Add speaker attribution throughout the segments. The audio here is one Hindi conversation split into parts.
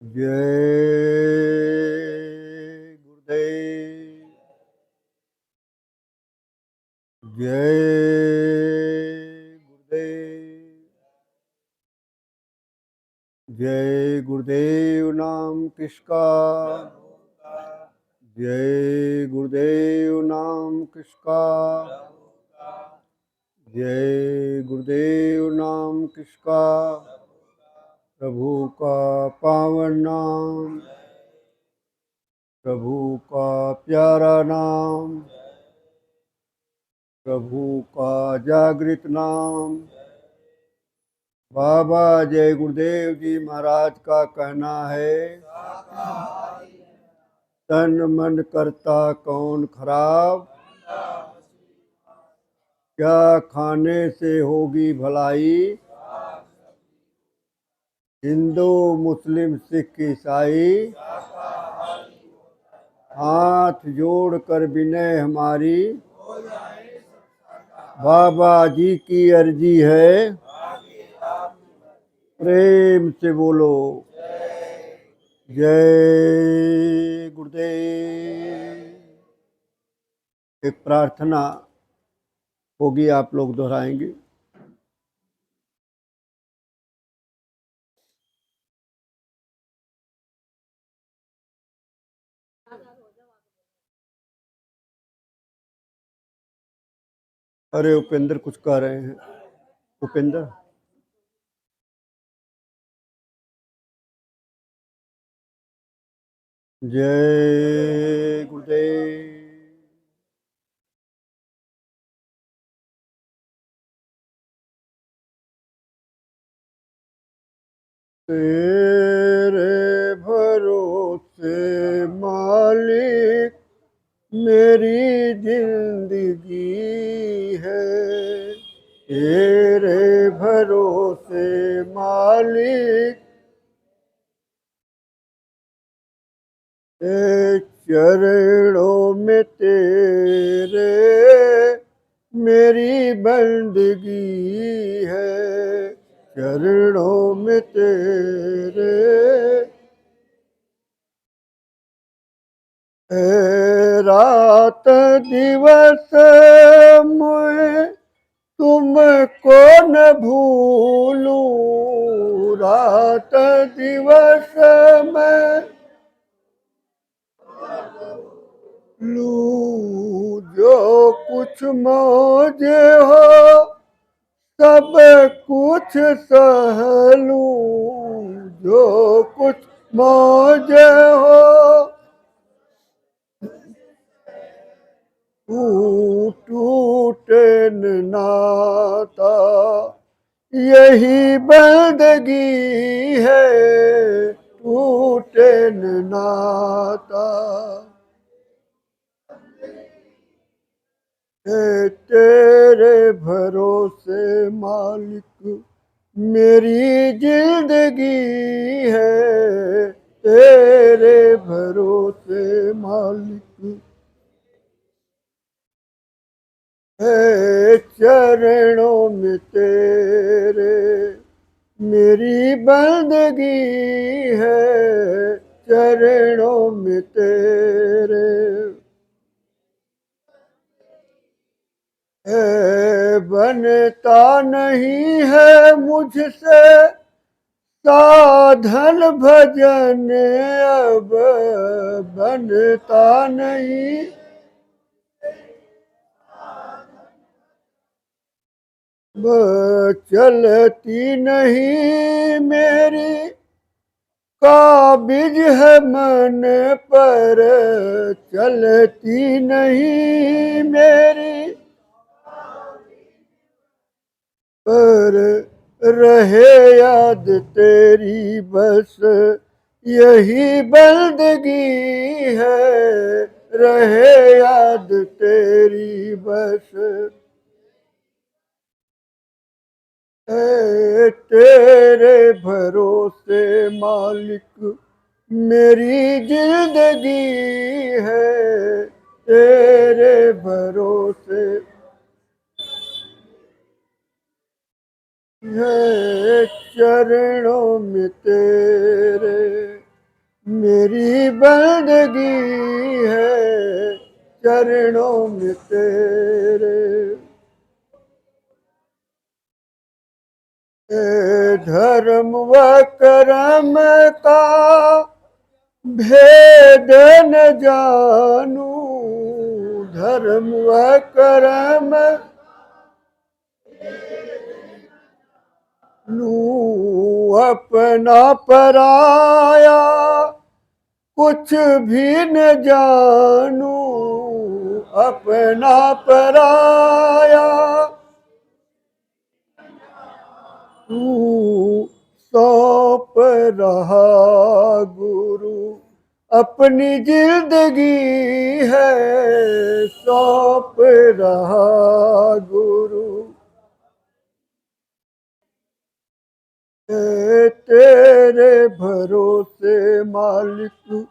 Speaker 1: जय गुरुदेव। जय गुरुदेव। जय गुरुदेव नाम किसका? जय गुरुदेव नाम किसका? जय गुरुदेव नाम किसका? प्रभु का पावन नाम, प्रभु का प्यारा नाम, प्रभु का जागृत नाम। बाबा जय गुरुदेव जी महाराज का कहना है, तन मन करता कौन खराब, क्या खाने से होगी भलाई। हिंदू मुस्लिम सिख ईसाई, हाथ जोड़ कर विनय हमारी, बाबा जी की अर्जी है, प्रेम से बोलो जय गुरुदेव। एक प्रार्थना होगी, आप लोग दोहराएंगे। अरे उपेंद्र कुछ कह रहे हैं। उपेंद्र जय गुरुदेव। तेरे भरोसे मालिक मेरी जिंदगी है, तेरे भरोसे मालिक चरणों में तेरे मेरी बंदगी है, चरणों में तेरे रात दिवस मैं तुमको न भूलूं, रात दिवस मैं लूं, जो कुछ मौज हो सब कुछ सह लूं, जो कुछ मौज हो टूटे न नाता, यही बंदगी है, टूटे न नाता। तेरे भरोसे मालिक मेरी जिंदगी है, तेरे भरोसे मालिक है, चरणों में तेरे मेरी बंदगी है, चरणों में तेरे बनता नहीं है मुझसे साधन भजन, अब बनता नहीं चलती नहीं मेरी काबिज है मन पर, चलती नहीं मेरी पर रहे याद तेरी बस, यही बंदगी है, रहे याद तेरी बस। तेरे भरोसे मालिक मेरी जिंदगी है, तेरे भरोसे है, चरणों में तेरे मेरी बंदगी है चरणों में तेरे। धर्म व कर्म का भेद न जानू, धर्म व कर्म नू अपना पराया कुछ भी न जानू, अपना पराया तू सौंप रहा गुरु अपनी जिंदगी है सौंप रहा गुरु। तेरे भरोसे मालिक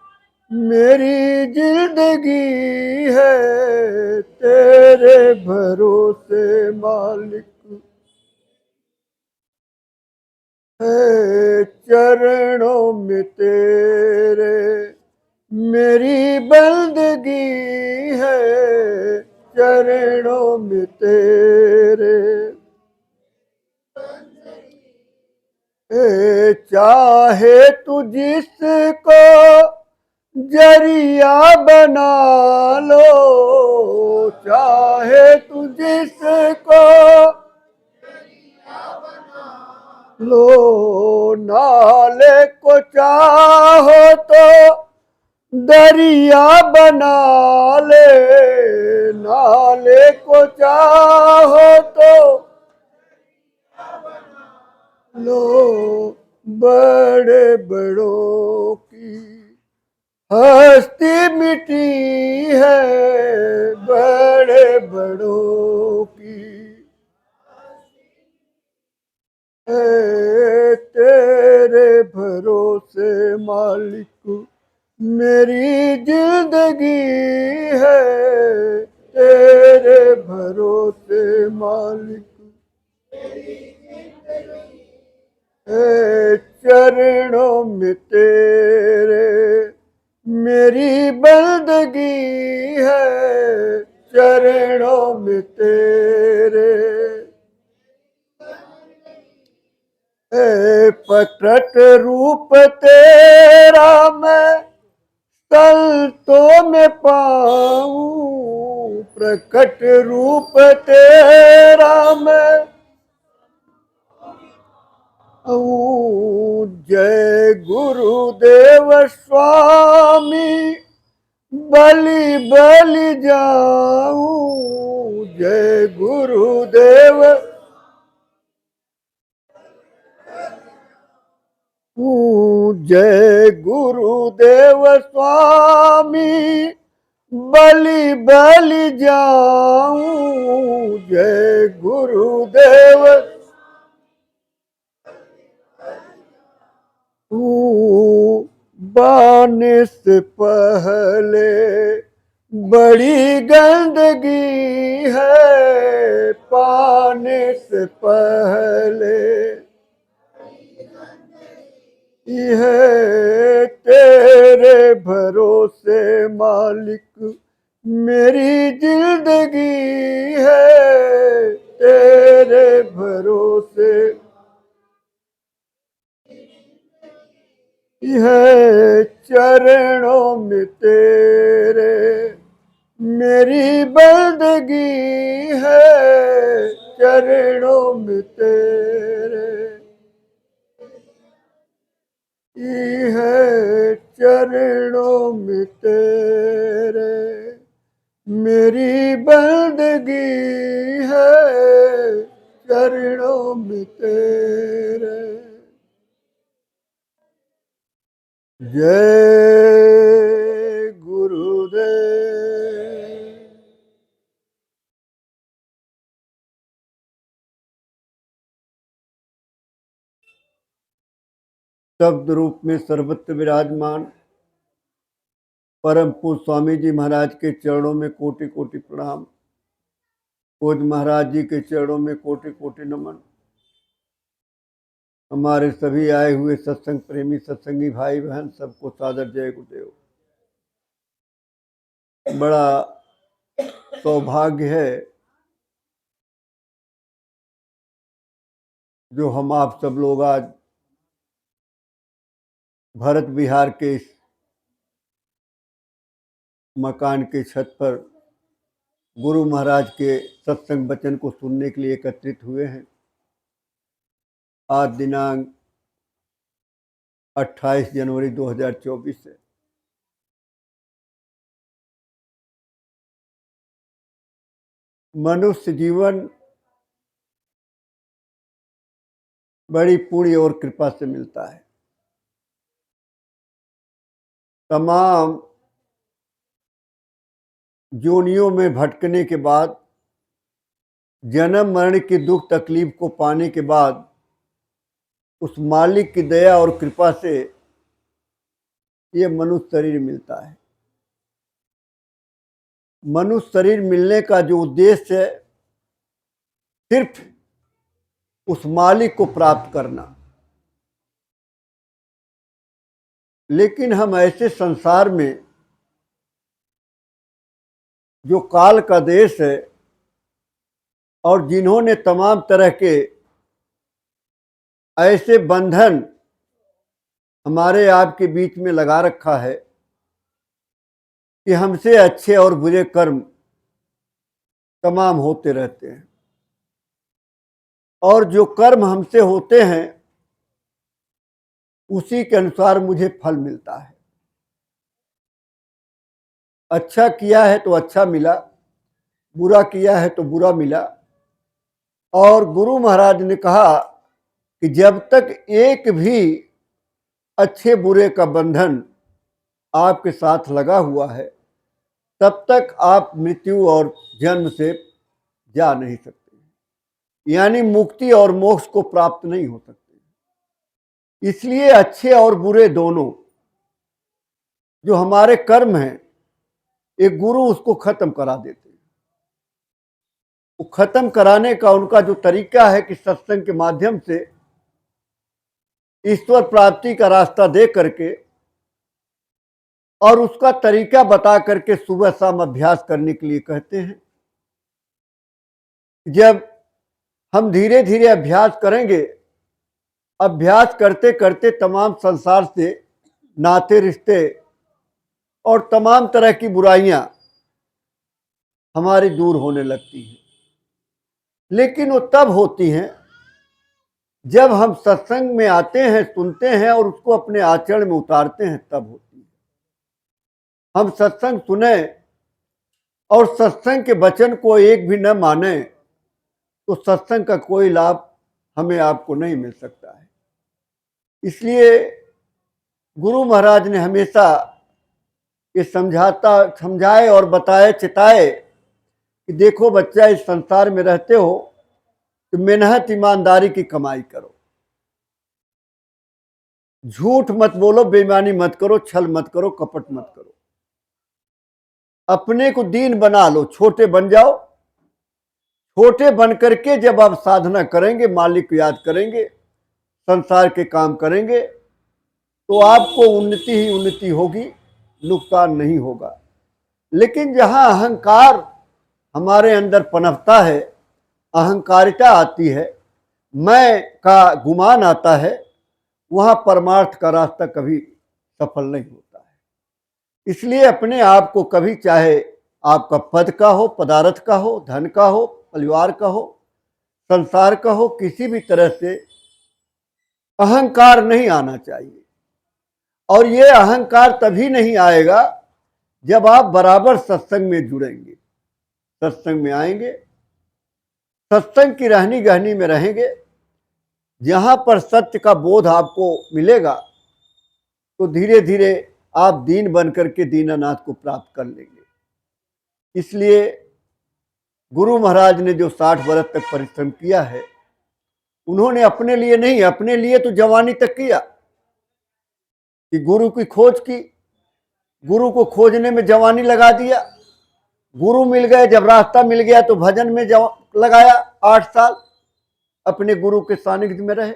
Speaker 1: मेरी जिंदगी है, तेरे भरोसे मालिक है चरणों में तेरे। मेरी बंदगी है चरणों में तेरे। चाहे तू जिसको जरिया बना लो, चाहे तू जिसको लो, नाले को चाहो तो दरिया बना ले, नाले को चाहो तो लो। बड़े बड़ों की हस्ती मिटी है, बड़े बड़ों की है तेरे भरोसे मालिक मेरी जिंदगी है, तेरे भरोसे मालिक है चरणों में तेरे। मेरी बंदगी है चरणों में तेरे। प्रकट रूप तेरा मैं संतों में पाऊं, प्रकट रूप तेरा मैं जय गुरुदेव स्वामी बलि बलि जाऊं, जय गुरुदेव जय गुरुदेव स्वामी बलि बलि जाऊं, जय गुरुदेव बाने से पहले बड़ी गंदगी है, पाने से पहले है तेरे भरोसे मालिक मेरी जिंदगी है, तेरे भरोसे है चरणों में तेरे। मेरी बंदगी है चरणों में तेरे। है चरणों में तेरे। मेरी बंदगी है चरणों में तेरे। जय गुरुदेव। शब्द रूप में सर्वत्र विराजमान परम पूज्य स्वामी जी महाराज के चरणों में कोटि कोटि प्रणाम। पूज्य महाराज जी के चरणों में कोटि कोटि नमन। हमारे सभी आए हुए सत्संग प्रेमी सत्संगी भाई बहन सबको सादर जय गुरुदेव। बड़ा सौभाग्य है जो हम आप सब लोग आज भारत बिहार के इस मकान के छत पर गुरु महाराज के सत्संग वचन को सुनने के लिए एकत्रित हुए हैं। आज दिनांक 28 जनवरी 2024 है। मनुष्य जीवन बड़ी पुण्य और कृपा से मिलता है। तमाम जोनियों में भटकने के बाद, जन्म मरण की दुख तकलीफ को पाने के बाद उस मालिक की दया और कृपा से ये मनुष्य शरीर मिलता है। मनुष्य शरीर मिलने का जो उद्देश्य है सिर्फ उस मालिक को प्राप्त करना। लेकिन हम ऐसे संसार में जो काल का देश है और जिन्होंने तमाम तरह के ऐसे बंधन हमारे आपके बीच में लगा रखा है कि हमसे अच्छे और बुरे कर्म तमाम होते रहते हैं, और जो कर्म हमसे होते हैं उसी के अनुसार मुझे फल मिलता है। अच्छा किया है तो अच्छा मिला, बुरा किया है तो बुरा मिला। और गुरु महाराज ने कहा कि जब तक एक भी अच्छे बुरे का बंधन आपके साथ लगा हुआ है तब तक आप मृत्यु और जन्म से जा नहीं सकते, यानी मुक्ति और मोक्ष को प्राप्त नहीं हो सकते। इसलिए अच्छे और बुरे दोनों जो हमारे कर्म हैं एक गुरु उसको खत्म करा देते हैं। वो खत्म कराने का उनका जो तरीका है कि सत्संग के माध्यम से ईश्वर प्राप्ति का रास्ता दे करके और उसका तरीका बता करके सुबह शाम अभ्यास करने के लिए कहते हैं। जब हम धीरे धीरे अभ्यास करेंगे, अभ्यास करते करते तमाम संसार से नाते रिश्ते और तमाम तरह की बुराइयां हमारी दूर होने लगती हैं। लेकिन वो तब होती हैं जब हम सत्संग में आते हैं, सुनते हैं और उसको अपने आचरण में उतारते हैं, तब होती है। हम सत्संग सुने और सत्संग के वचन को एक भी न माने तो सत्संग का कोई लाभ हमें आपको नहीं मिल सकता है। इसलिए गुरु महाराज ने हमेशा ये समझाए और बताए, चिताए कि देखो बच्चा, इस संसार में रहते हो तो मेहनत ईमानदारी की कमाई करो, झूठ मत बोलो, बेईमानी मत करो, छल मत करो, कपट मत करो। अपने को दीन बना लो, छोटे बन जाओ। छोटे बन करके जब आप साधना करेंगे, मालिक को याद करेंगे, संसार के काम करेंगे तो आपको उन्नति ही उन्नति होगी, नुकसान नहीं होगा। लेकिन जहां अहंकार हमारे अंदर पनपता है, अहंकारिता आती है, मैं का गुमान आता है, वहां परमार्थ का रास्ता कभी सफल नहीं होता है। इसलिए अपने आप को कभी, चाहे आपका पद का हो, पदार्थ का हो, धन का हो, परिवार का हो, संसार का हो, किसी भी तरह से अहंकार नहीं आना चाहिए। और ये अहंकार तभी नहीं आएगा जब आप बराबर सत्संग में जुड़ेंगे, सत्संग में आएंगे, सत्संग की रहनी गहनी में रहेंगे। जहां पर सत्य का बोध आपको मिलेगा तो धीरे धीरे आप दीन बन करके दीनानाथ को प्राप्त कर लेंगे। इसलिए गुरु महाराज ने जो 60 वर्ष तक परिश्रम किया है, उन्होंने अपने लिए नहीं, अपने लिए तो जवानी तक किया कि गुरु की खोज की, गुरु को खोजने में जवानी लगा दिया। गुरु मिल गए, जब रास्ता मिल गया तो भजन में लगाया 8 साल, अपने गुरु के सानिध्य में रहे।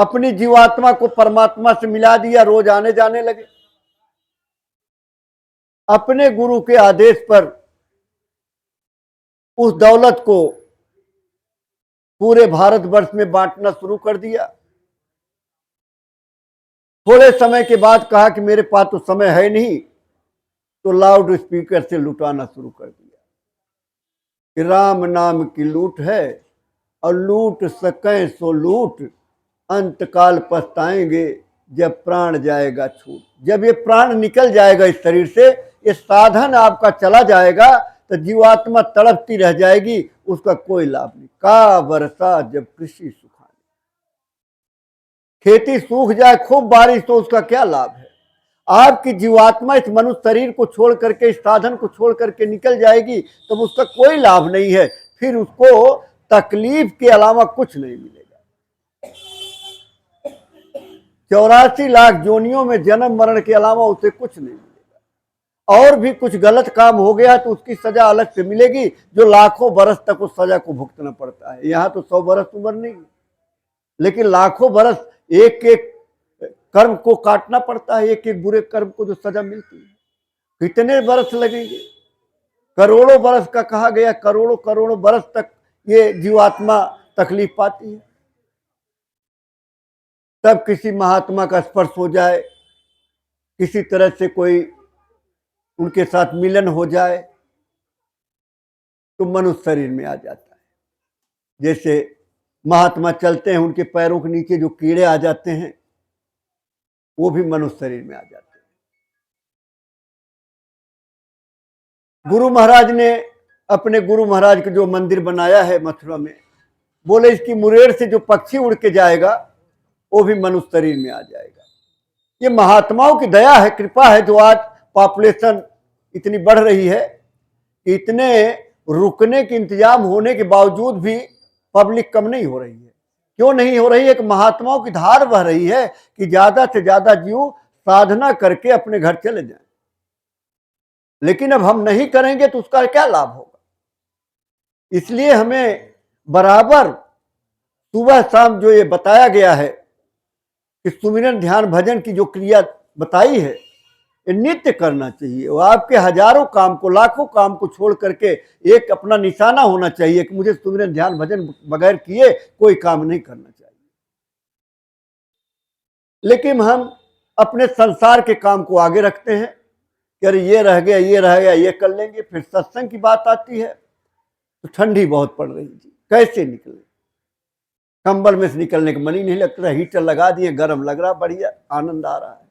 Speaker 1: अपनी जीवात्मा को परमात्मा से मिला दिया, रोज आने जाने लगे। अपने गुरु के आदेश पर उस दौलत को पूरे भारतवर्ष में बांटना शुरू कर दिया। थोड़े समय के बाद कहा कि मेरे पास तो समय है नहीं, तो लाउड स्पीकर से लुटाना शुरू कर दिया कि राम नाम की लूट है और लूट सकें सो लूट, अंतकाल पछताएंगे जब प्राण जाएगा छूट। जब ये प्राण निकल जाएगा इस शरीर से, ये साधन आपका चला जाएगा, तो जीवात्मा तड़पती रह जाएगी, उसका कोई लाभ नहीं। का वर्षा जब कृषि सुखाने, खेती सूख जाए, खूब बारिश, तो उसका क्या लाभ है। आपकी जीवात्मा इस मनुष्य शरीर को छोड़ करके, इस साधन को छोड़ करके निकल जाएगी, तो उसका कोई लाभ नहीं है। फिर उसको तकलीफ के अलावा कुछ नहीं मिलेगा। 84 लाख जोनियों में जन्म मरण के अलावा उसे कुछ नहीं मिलेगा। और भी कुछ गलत काम हो गया तो उसकी सजा अलग से मिलेगी, जो लाखों बरस तक उस सजा को भुगतना पड़ता है। यहां तो 100 बरस उम्र नहीं, लेकिन लाखों बरस एक एक कर्म को काटना पड़ता है, एक एक बुरे कर्म को जो सजा मिलती है। कितने बरस लगेंगे? करोड़ों बरस का कहा गया, करोड़ों करोड़ों बरस तक ये जीवात्मा तकलीफ पाती है। तब किसी महात्मा का स्पर्श हो जाए, किसी तरह से कोई उनके साथ मिलन हो जाए, तो मनुष्य शरीर में आ जाता है। जैसे महात्मा चलते हैं, उनके पैरों के नीचे जो कीड़े आ जाते हैं, वो भी मनुष्य शरीर में आ जाते हैं। गुरु महाराज ने अपने गुरु महाराज का जो मंदिर बनाया है मथुरा में, बोले इसकी मुरेर से जो पक्षी उड़ के जाएगा वो भी मनुष्य शरीर में आ जाएगा। ये महात्माओं की दया है, कृपा है, जो आज पॉपुलेशन इतनी बढ़ रही है। इतने रुकने के इंतजाम होने के बावजूद भी पब्लिक कम नहीं हो रही है। क्यों नहीं हो रही है? कि महात्माओं की धार बह रही है कि ज्यादा से ज्यादा जीव साधना करके अपने घर चले जाएं। लेकिन अब हम नहीं करेंगे तो उसका क्या लाभ होगा। इसलिए हमें बराबर सुबह शाम जो ये बताया गया है कि सुमिरन ध्यान भजन की जो क्रिया बताई है, ये नित्य करना चाहिए। और आपके हजारों काम को, लाखों काम को छोड़ करके एक अपना निशाना होना चाहिए कि मुझे सुमिरन ध्यान भजन बगैर किए कोई काम नहीं करना चाहिए। लेकिन हम अपने संसार के काम को आगे रखते हैं कि अरे ये रह गया, ये रह गया, ये कर लेंगे। फिर सत्संग की बात आती है तो ठंडी बहुत पड़ रही थी, कैसे निकले? कंबल में से निकलने का मन ही नहीं लगता। हीटर लगा दिए, गर्म लग रहा, बढ़िया आनंद आ रहा है।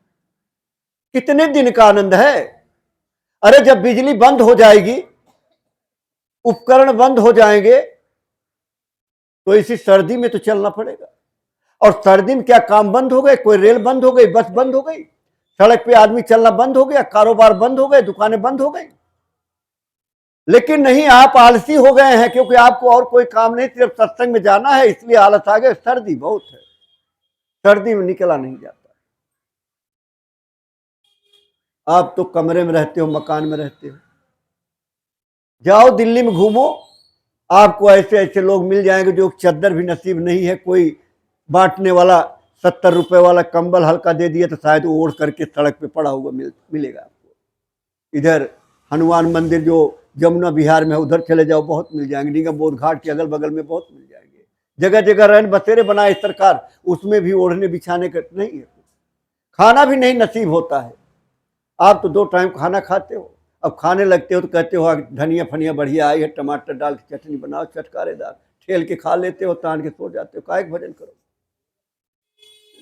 Speaker 1: कितने दिन का आनंद है? अरे जब बिजली बंद हो जाएगी, उपकरण बंद हो जाएंगे, तो इसी सर्दी में तो चलना पड़ेगा। और सर्दी में क्या काम बंद हो गए? कोई रेल बंद हो गई, बस बंद हो गई, सड़क पे आदमी चलना बंद हो गया, कारोबार बंद हो गए, दुकानें बंद हो गई। लेकिन नहीं, आप आलसी हो गए हैं, क्योंकि आपको और कोई काम नहीं, सिर्फ सत्संग में जाना है, इसलिए आलस आ गए। सर्दी बहुत है, सर्दी में निकला नहीं जाता। आप तो कमरे में रहते हो, मकान में रहते हो। जाओ दिल्ली में घूमो, आपको ऐसे ऐसे लोग मिल जाएंगे जो चद्दर भी नसीब नहीं है, कोई बांटने वाला 70 रुपए वाला कंबल हल्का दे दिया तो शायद ओढ़ करके सड़क पे पड़ा हुआ मिलेगा आपको। इधर हनुमान मंदिर जो जमुना बिहार में है, उधर चले जाओ, बहुत मिल जाएंगे। निगम बोध घाट के अगल बगल में बहुत मिल जाएंगे। जगह जगह रैन बसेरे बनाए सरकार, उसमें भी ओढ़ने बिछाने का नहीं है। खाना भी नहीं नसीब होता है। आप तो 2 टाइम खाना खाते हो, अब खाने लगते हो तो कहते हो धनिया फनिया बढ़िया आई है, टमाटर डाल के चटनी बनाओ चटकारेदार, ठेल के खा लेते हो, तान के सो जाते हो। काहे के भजन करो?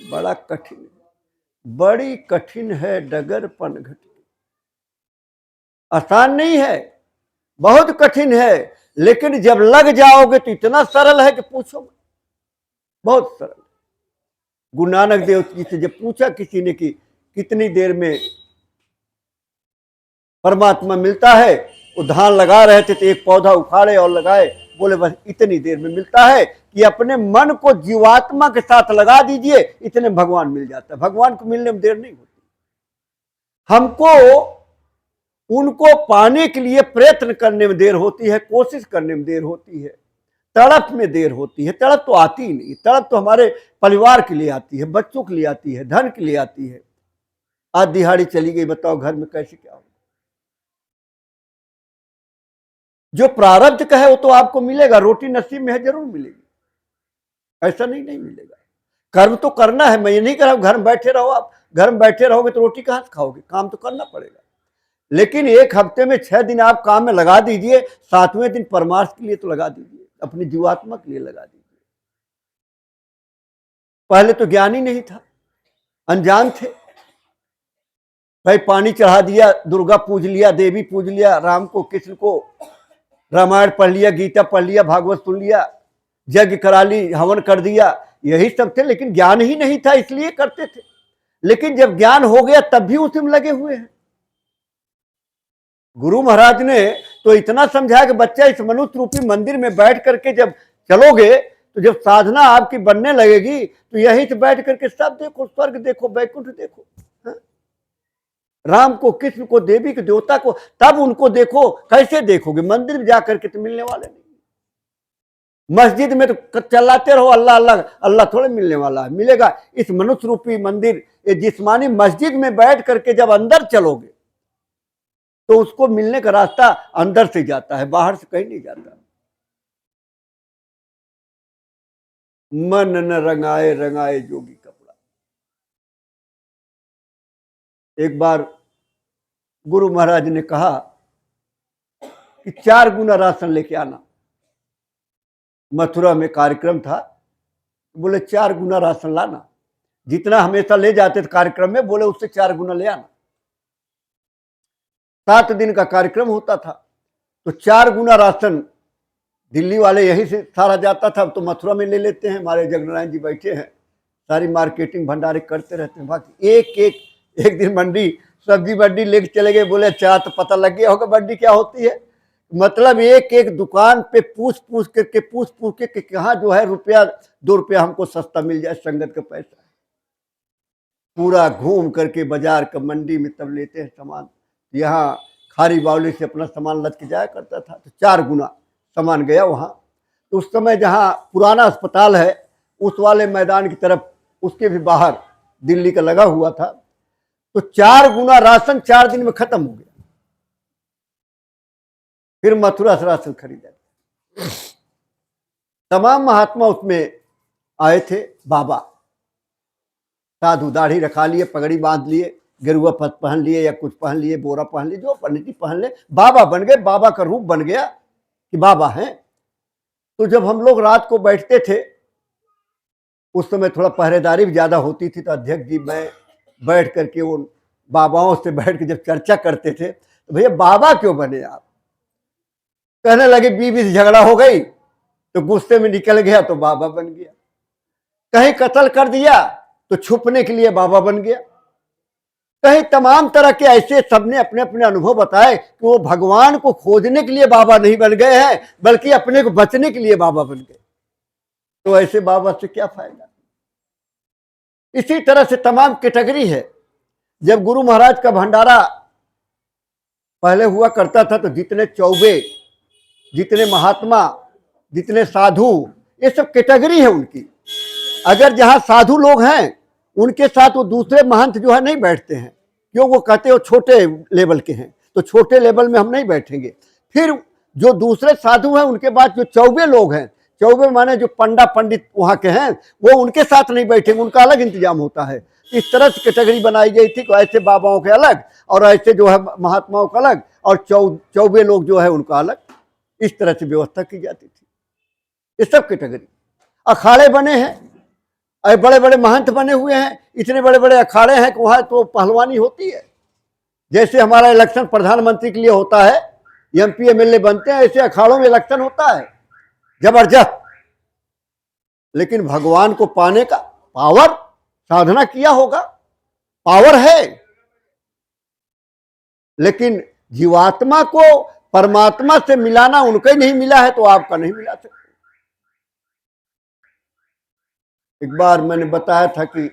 Speaker 1: बड़ा कठिन है, बड़ी कठिन है डगर पन घटी। आसान नहीं है, बहुत कठिन है। लेकिन जब लग जाओगे तो इतना सरल है कि पूछो, बहुत सरल। गुरु नानक देव जी से जब पूछा किसी ने कि कितनी देर में परमात्मा मिलता है, वो धान लगा रहे थे तो एक पौधा उखाड़े और लगाए, बोले बस इतनी देर में मिलता है कि अपने मन को जीवात्मा के साथ लगा दीजिए, इतने भगवान मिल जाता है। भगवान को मिलने में देर नहीं होती। हमको उनको पाने के लिए प्रयत्न करने में देर होती है, कोशिश करने में देर होती है। तड़प में देर होती है। तड़प तो आती ही नहीं, तड़प तो हमारे परिवार के लिए आती है, बच्चों के लिए आती है, धन के लिए आती है। आज दिहाड़ी चली गई, बताओ घर में कैसे क्या होगा। जो प्रारब्ध का है वो तो आपको मिलेगा, रोटी नसीब में है जरूर मिलेगी, ऐसा नहीं मिलेगा। कर्म तो करना है, मैं ये नहीं कह रहा हूं घर में बैठे रहो। आप घर में बैठे रहोगे तो रोटी कहां से खाओगे, काम तो करना पड़ेगा। लेकिन एक हफ्ते में 6 दिन आप काम में लगा दीजिए, 7वें दिन परमार्थ के लिए तो लगा दीजिए, अपनी जीवात्मा के लिए लगा दीजिए। पहले तो ज्ञान ही नहीं था, अनजान थे। भाई पानी चढ़ा दिया, दुर्गा पूज लिया, देवी पूज लिया, राम को कृष्ण को, रामायण पढ़ लिया, गीता पढ़ लिया, भागवत सुन लिया, यज्ञ करा ली, हवन कर दिया, यही सब थे। लेकिन ज्ञान ही नहीं था इसलिए करते थे। लेकिन जब ज्ञान हो गया तब भी उसी में लगे हुए हैं। गुरु महाराज ने तो इतना समझाया कि बच्चा इस मनुष्य रूपी मंदिर में बैठ करके जब चलोगे तो जब साधना आपकी बनने लगेगी तो यहीं से बैठ करके सब देखो, स्वर्ग देखो, वैकुंठ देखो, राम को, कृष्ण को, देवी को, देवता को, तब उनको देखो। कैसे देखोगे, मंदिर में जाकर के तो मिलने वाले नहीं। मस्जिद में तो चलाते रहो अल्लाह अल्लाह, अल्लाह थोड़े मिलने वाला है, मिलेगा। इस मनुष्य रूपी मंदिर, ये जिस्मानी मस्जिद में बैठ करके जब अंदर चलोगे तो उसको मिलने का रास्ता अंदर से जाता है, बाहर से कहीं नहीं जाता। मन न रंगाए रंगाए जोगी कपड़ा। एक बार गुरु महाराज ने कहा कि 4 गुना राशन लेके आना। मथुरा में कार्यक्रम था, बोले 4 गुना राशन लाना, जितना हमेशा ले जाते थे कार्यक्रम में, बोले उससे 4 गुना ले आना। 7 दिन का कार्यक्रम होता था तो 4 गुना राशन दिल्ली वाले यहीं से सारा जाता था। तो मथुरा में ले लेते हैं, हमारे जगनारायण जी बैठे हैं, सारी मार्केटिंग भंडारे करते रहते हैं। बाकी एक दिन मंडी, सब्जी मंडी लेके चले गए, बोले अच्छा तो पता लग गया होगा मंडी क्या होती है। मतलब एक दुकान पे पूछ के कहाँ जो है रुपया 2 रुपया हमको सस्ता मिल जाए, संगत का पैसा। पूरा घूम करके बाजार का मंडी में तब लेते हैं सामान। यहाँ खारी बावली से अपना सामान लद के जाया करता था, तो 4 गुना सामान गया वहाँ। तो उस समय जहाँ पुराना अस्पताल है उस वाले मैदान की तरफ, उसके भी बाहर दिल्ली का लगा हुआ था। तो 4 गुना राशन 4 दिन में खत्म हो गया। फिर मथुरा से राशन खरीदा। तमाम महात्मा उसमें आए थे। बाबा साधु, दाढ़ी रखा लिए, पगड़ी बांध लिए, गेरुआ पहन लिए या कुछ पहन लिए, बोरा पहन लिए, जो पहननी थी पहन ले, बाबा बन गए। बाबा का रूप बन गया कि बाबा हैं। तो जब हम लोग रात को बैठते थे, उस समय थोड़ा पहरेदारी भी ज्यादा होती थी, तो अध्यक्ष जी मैं बैठ करके उन बाबाओं से बैठ के जब चर्चा करते थे, तो भैया बाबा क्यों बने आप? कहने लगे बीवी से झगड़ा हो गई तो गुस्से में निकल गया तो बाबा बन गया, कहीं कत्ल कर दिया तो छुपने के लिए बाबा बन गया, कहीं तमाम तरह के ऐसे। सबने अपने अपने अनुभव बताए कि वो भगवान को खोजने के लिए बाबा नहीं बन गए हैं, बल्कि अपने को बचने के लिए बाबा बन गए। तो ऐसे बाबा से क्या फायदा? इसी तरह से तमाम कैटेगरी है। जब गुरु महाराज का भंडारा पहले हुआ करता था तो जितने चौबे, जितने महात्मा, जितने साधु, ये सब कैटेगरी है उनकी। अगर जहां साधु लोग हैं उनके साथ वो दूसरे महंत जो है नहीं बैठते हैं, क्यों? वो कहते हो छोटे लेवल के हैं, तो छोटे लेवल में हम नहीं बैठेंगे। फिर जो दूसरे साधु हैं उनके बाद जो चौबे लोग हैं, चौबे माने जो पंडा पंडित वहां के हैं, वो उनके साथ नहीं बैठेंगे, उनका अलग इंतजाम होता है। इस तरह से कैटेगरी बनाई गई थी, ऐसे बाबाओं के अलग और ऐसे जो है महात्माओं का अलग, और चौबे लोग जो है उनका अलग। इस तरह से व्यवस्था की जाती थी। ये सब कैटेगरी। अखाड़े बने हैं, बड़े बड़े महंत बने हुए हैं, इतने बड़े बड़े अखाड़े हैं कि वहां तो पहलवानी होती है। जैसे हमारा इलेक्शन प्रधानमंत्री के लिए होता है, एमपी एमएलए बनते हैं, ऐसे अखाड़ों में इलेक्शन होता है जबरदस्त। लेकिन भगवान को पाने का पावर, साधना किया होगा, पावर है, लेकिन जीवात्मा को परमात्मा से मिलाना उनका ही नहीं मिला है तो आपका नहीं मिला सकता। एक बार मैंने बताया था कि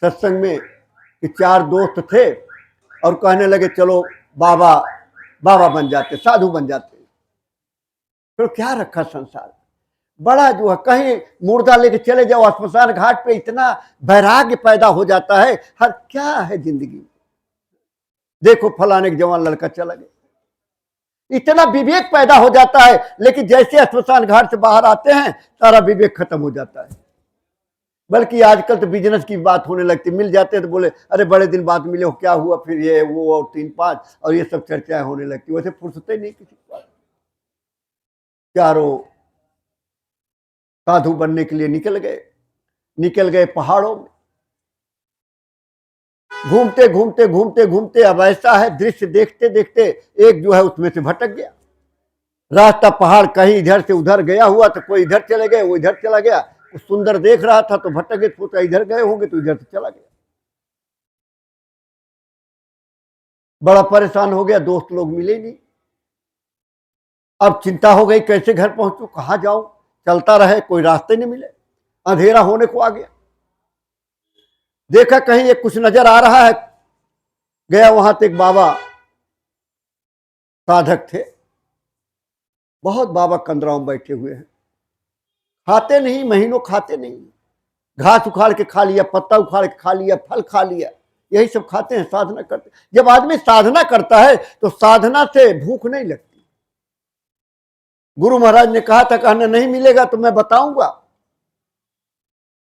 Speaker 1: सत्संग में कि 4 दोस्त थे और कहने लगे चलो बाबा बन जाते, साधु बन जाते। तो क्या रखा संसार? बड़ा जो है, कहीं मुर्दा लेके चले जाओ श्मशान घाट पे, इतना वैराग्य पैदा हो जाता है। हर क्या है जिंदगी, देखो फलाने के जवान लड़का चला गया, इतना विवेक पैदा हो जाता है। लेकिन जैसे श्मशान घाट से बाहर आते हैं सारा विवेक खत्म हो जाता है। बल्कि आजकल तो बिजनेस की बात होने लगती, मिल जाते हैं तो बोले अरे बड़े दिन बाद मिले हो, क्या हुआ, फिर ये वो और 3-5 और ये सब चर्चाएं होने लगती। वैसे फुर्सत ही नहीं किसी को। चारों साधु बनने के लिए निकल गए पहाड़ों में, घूमते घूमते घूमते घूमते अब ऐसा है दृश्य देखते देखते एक जो है उसमें से भटक गया। रास्ता पहाड़ कहीं इधर से उधर गया हुआ, तो कोई इधर चले गए, वो इधर चला गया। सुंदर देख रहा था तो भटक गए, सोचा इधर गए होंगे तो इधर से चला गया। बड़ा परेशान हो गया, दोस्त लोग मिले नहीं। अब चिंता हो गई कैसे घर पहुंचू, कहां जाऊं, चलता रहे कोई रास्ते नहीं मिले, अंधेरा होने को आ गया। देखा कहीं एक कुछ नजर आ रहा है, गया वहां तो एक बाबा साधक थे, बहुत बाबा कंदराओं में बैठे हुए हैं, खाते नहीं, महीनों खाते नहीं, घास उखाड़ के खा लिया, पत्ता उखाड़ के खा लिया, फल खा लिया, यही सब खाते हैं, साधना करते। जब आदमी साधना करता है तो साधना से भूख नहीं लगती। गुरु महाराज ने कहा था कहना नहीं मिलेगा तो मैं बताऊंगा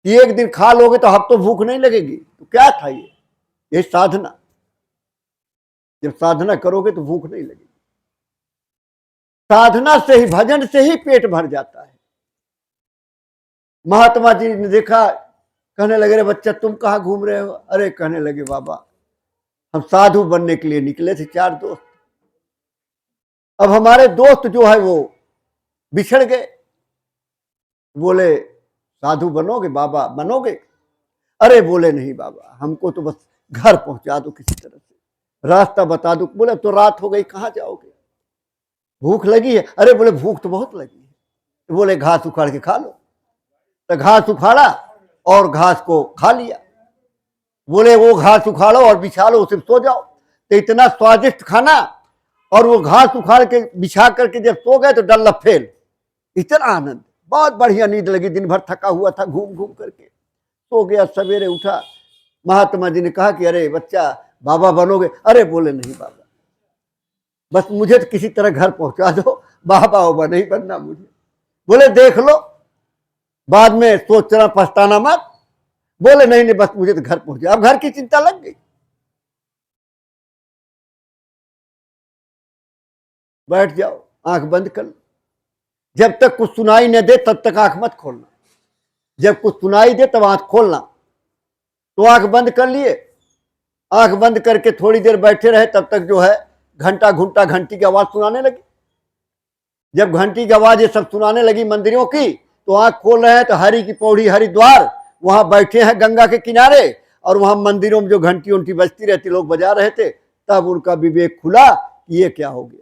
Speaker 1: कि एक दिन खा लोगे तो अब तो भूख नहीं लगेगी। तो क्या था ये साधना, जब साधना करोगे तो भूख नहीं लगेगी। साधना से ही, भजन से ही पेट भर जाता है। महात्मा जी ने देखा, कहने लगे रे बच्चा तुम कहाँ घूम रहे हो। अरे कहने लगे बाबा हम साधु बनने के लिए निकले थे, 4 दोस्त, अब हमारे दोस्त जो है वो बिछड़ गए। बोले साधु बनोगे बाबा, बनोगे? अरे बोले नहीं बाबा, हमको तो बस घर पहुंचा दो किसी तरह से, रास्ता बता दो। बोले तो रात हो गई, कहां जाओगे, भूख लगी है? अरे बोले भूख तो बहुत लगी है। बोले घास उखाड़ के खा लो। तो घास उखाड़ा और घास को खा लिया। बोले वो घास उखाड़ो और बिछा लो, उसे सो जाओ। तो इतना स्वादिष्ट खाना, और वो घास उखाड़ के बिछा करके जब सो गए तो डल्ला फेल, इतना आनंद, बहुत बढ़िया नींद लगी। दिन भर थका हुआ था घूम घूम करके, सो गया। सवेरे उठा, महात्मा जी ने कहा कि अरे बच्चा बाबा बनोगे? अरे बोले नहीं बाबा, बस मुझे तो किसी तरह घर पहुंचा दो, बाबा बाबा नहीं बनना मुझे। बोले देख लो, बाद में सोचना पछताना मत। बोले नहीं नहीं, बस मुझे तो घर पहुंचा। अब घर की चिंता लग गई। बैठ जाओ, आंख बंद कर लो, जब तक कुछ सुनाई न दे तब तक आंख मत खोलना, जब कुछ सुनाई दे तब आंख खोलना। तो आंख बंद कर लिए, आंख बंद करके थोड़ी देर बैठे रहे, तब तक जो है घंटा घंटा घंटी की आवाज सुनाने लगी। जब घंटी की आवाज ये सब सुनाने लगी मंदिरों की, तो आंख खोल रहे हैं तो हरि की पौड़ी हरिद्वार, वहां बैठे हैं गंगा के किनारे, और वहां मंदिरों में जो घंटी उंटी बजती रहती, लोग बजा रहे थे। तब उनका विवेक खुला कि ये क्या हो गया,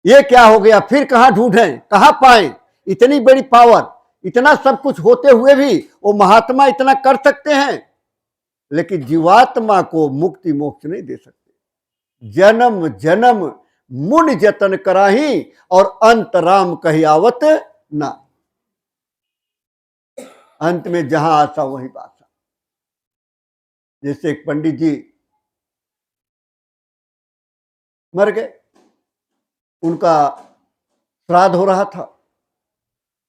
Speaker 1: ये क्या हो गया, फिर कहां ढूंढें, कहां पाएं इतनी बड़ी पावर। इतना सब कुछ होते हुए भी वो महात्मा इतना कर सकते हैं, लेकिन जीवात्मा को मुक्ति मोक्ष नहीं दे सकते। जन्म जन्म मुनि जतन कराही, और अंत राम कही आवत ना। अंत में जहां आशा वही बासा। जैसे एक पंडित जी मर गए, उनका श्राद्ध हो रहा था,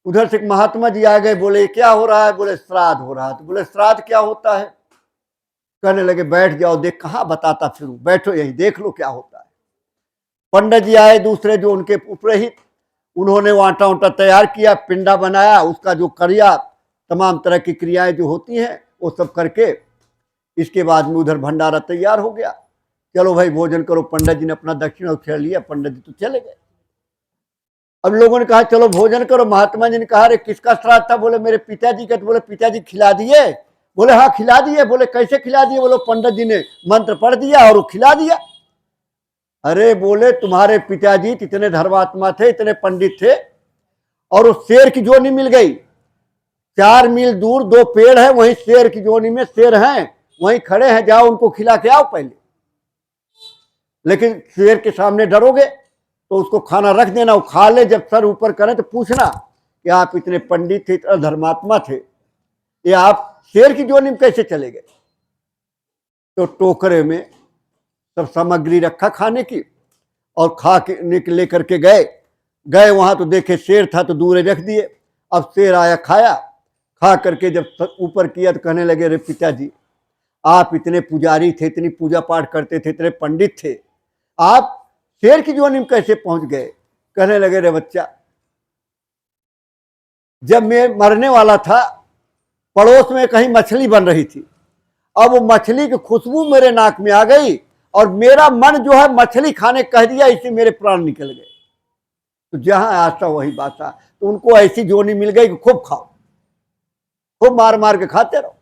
Speaker 1: उधर से एक महात्मा जी आ गए, बोले क्या हो रहा है? बोले श्राद्ध हो रहा था। बोले श्राद्ध क्या होता है? कहने लगे बैठ जाओ, देख कहां बताता फिरूं, बैठो यहीं देख लो क्या होता है। पंडित जी आए दूसरे जो उनके पुरोहित, उन्होंने वो आटा उटा तैयार किया, पिंडा बनाया, उसका जो क्रिया, तमाम तरह की क्रियाएं जो होती हैं वो सब करके, इसके बाद में उधर भंडारा तैयार हो गया। चलो भाई भोजन करो। पंडित जी ने अपना दक्षिणा उठा लिया, पंडित जी तो चले गए। अब लोगों ने कहा चलो भोजन करो। महात्मा जी ने कहा अरे किसका श्राद्ध था? बोले मेरे पिताजी का। बोले पिताजी खिला दिए? बोले हाँ खिला दिए। बोले कैसे खिला दिए? बोले पंडित जी ने मंत्र पढ़ दिया और वो खिला दिया। अरे बोले तुम्हारे पिताजी कितने धर्मात्मा थे, इतने पंडित थे, और उस शेर की जोनी मिल गई। 4 मील दूर 2 पेड़ है, वहीं शेर की जोनी में शेर हैं, वहीं खड़े हैं, जाओ उनको खिला के आओ पहले। लेकिन शेर के सामने डरोगे तो उसको खाना रख देना, वो खा ले, जब सर ऊपर करे तो पूछना कि आप इतने पंडित थे, इतना धर्मात्मा थे, ये आप शेर की जोनी में कैसे चले गए? तो टोकरे में सब सामग्री रखा खाने की, और खा के लेकर के गए वहां तो देखे शेर था, तो दूर रख दिए। अब शेर आया, खाया, खा करके जब ऊपर किया तो कहने लगे, अरे पिताजी, आप इतने पुजारी थे, इतनी पूजा पाठ करते थे, इतने पंडित थे, आप शेर की जोनी में कैसे पहुंच गए? कहने लगे, रे बच्चा, जब मैं मरने वाला था, पड़ोस में कहीं मछली बन रही थी, अब वो मछली की खुशबू मेरे नाक में आ गई और मेरा मन जो है मछली खाने कह दिया, इसी मेरे प्राण निकल गए। तो जहां आस्था वही बाता। तो उनको ऐसी जोनी मिल गई कि खूब खाओ, खूब मार मार के खाते रहो।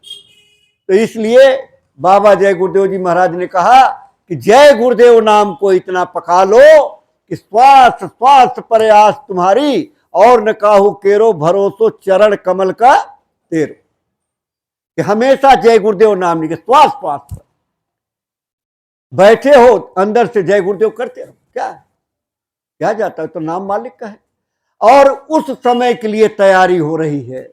Speaker 1: तो इसलिए बाबा जय गुरुदेव जी महाराज ने कहा कि जय गुरुदेव नाम को इतना पका लो कि स्वास्थ्य स्वास्थ्य प्रयास तुम्हारी, और न काहू केरो भरोसो चरण कमल का तेरो। कि हमेशा जय गुरुदेव नाम नहीं, स्वास्थ्य स्वास्थ्य, बैठे हो अंदर से जय गुरुदेव करते रहो। क्या जाता है? तो नाम मालिक का है। और उस समय के लिए तैयारी हो रही है।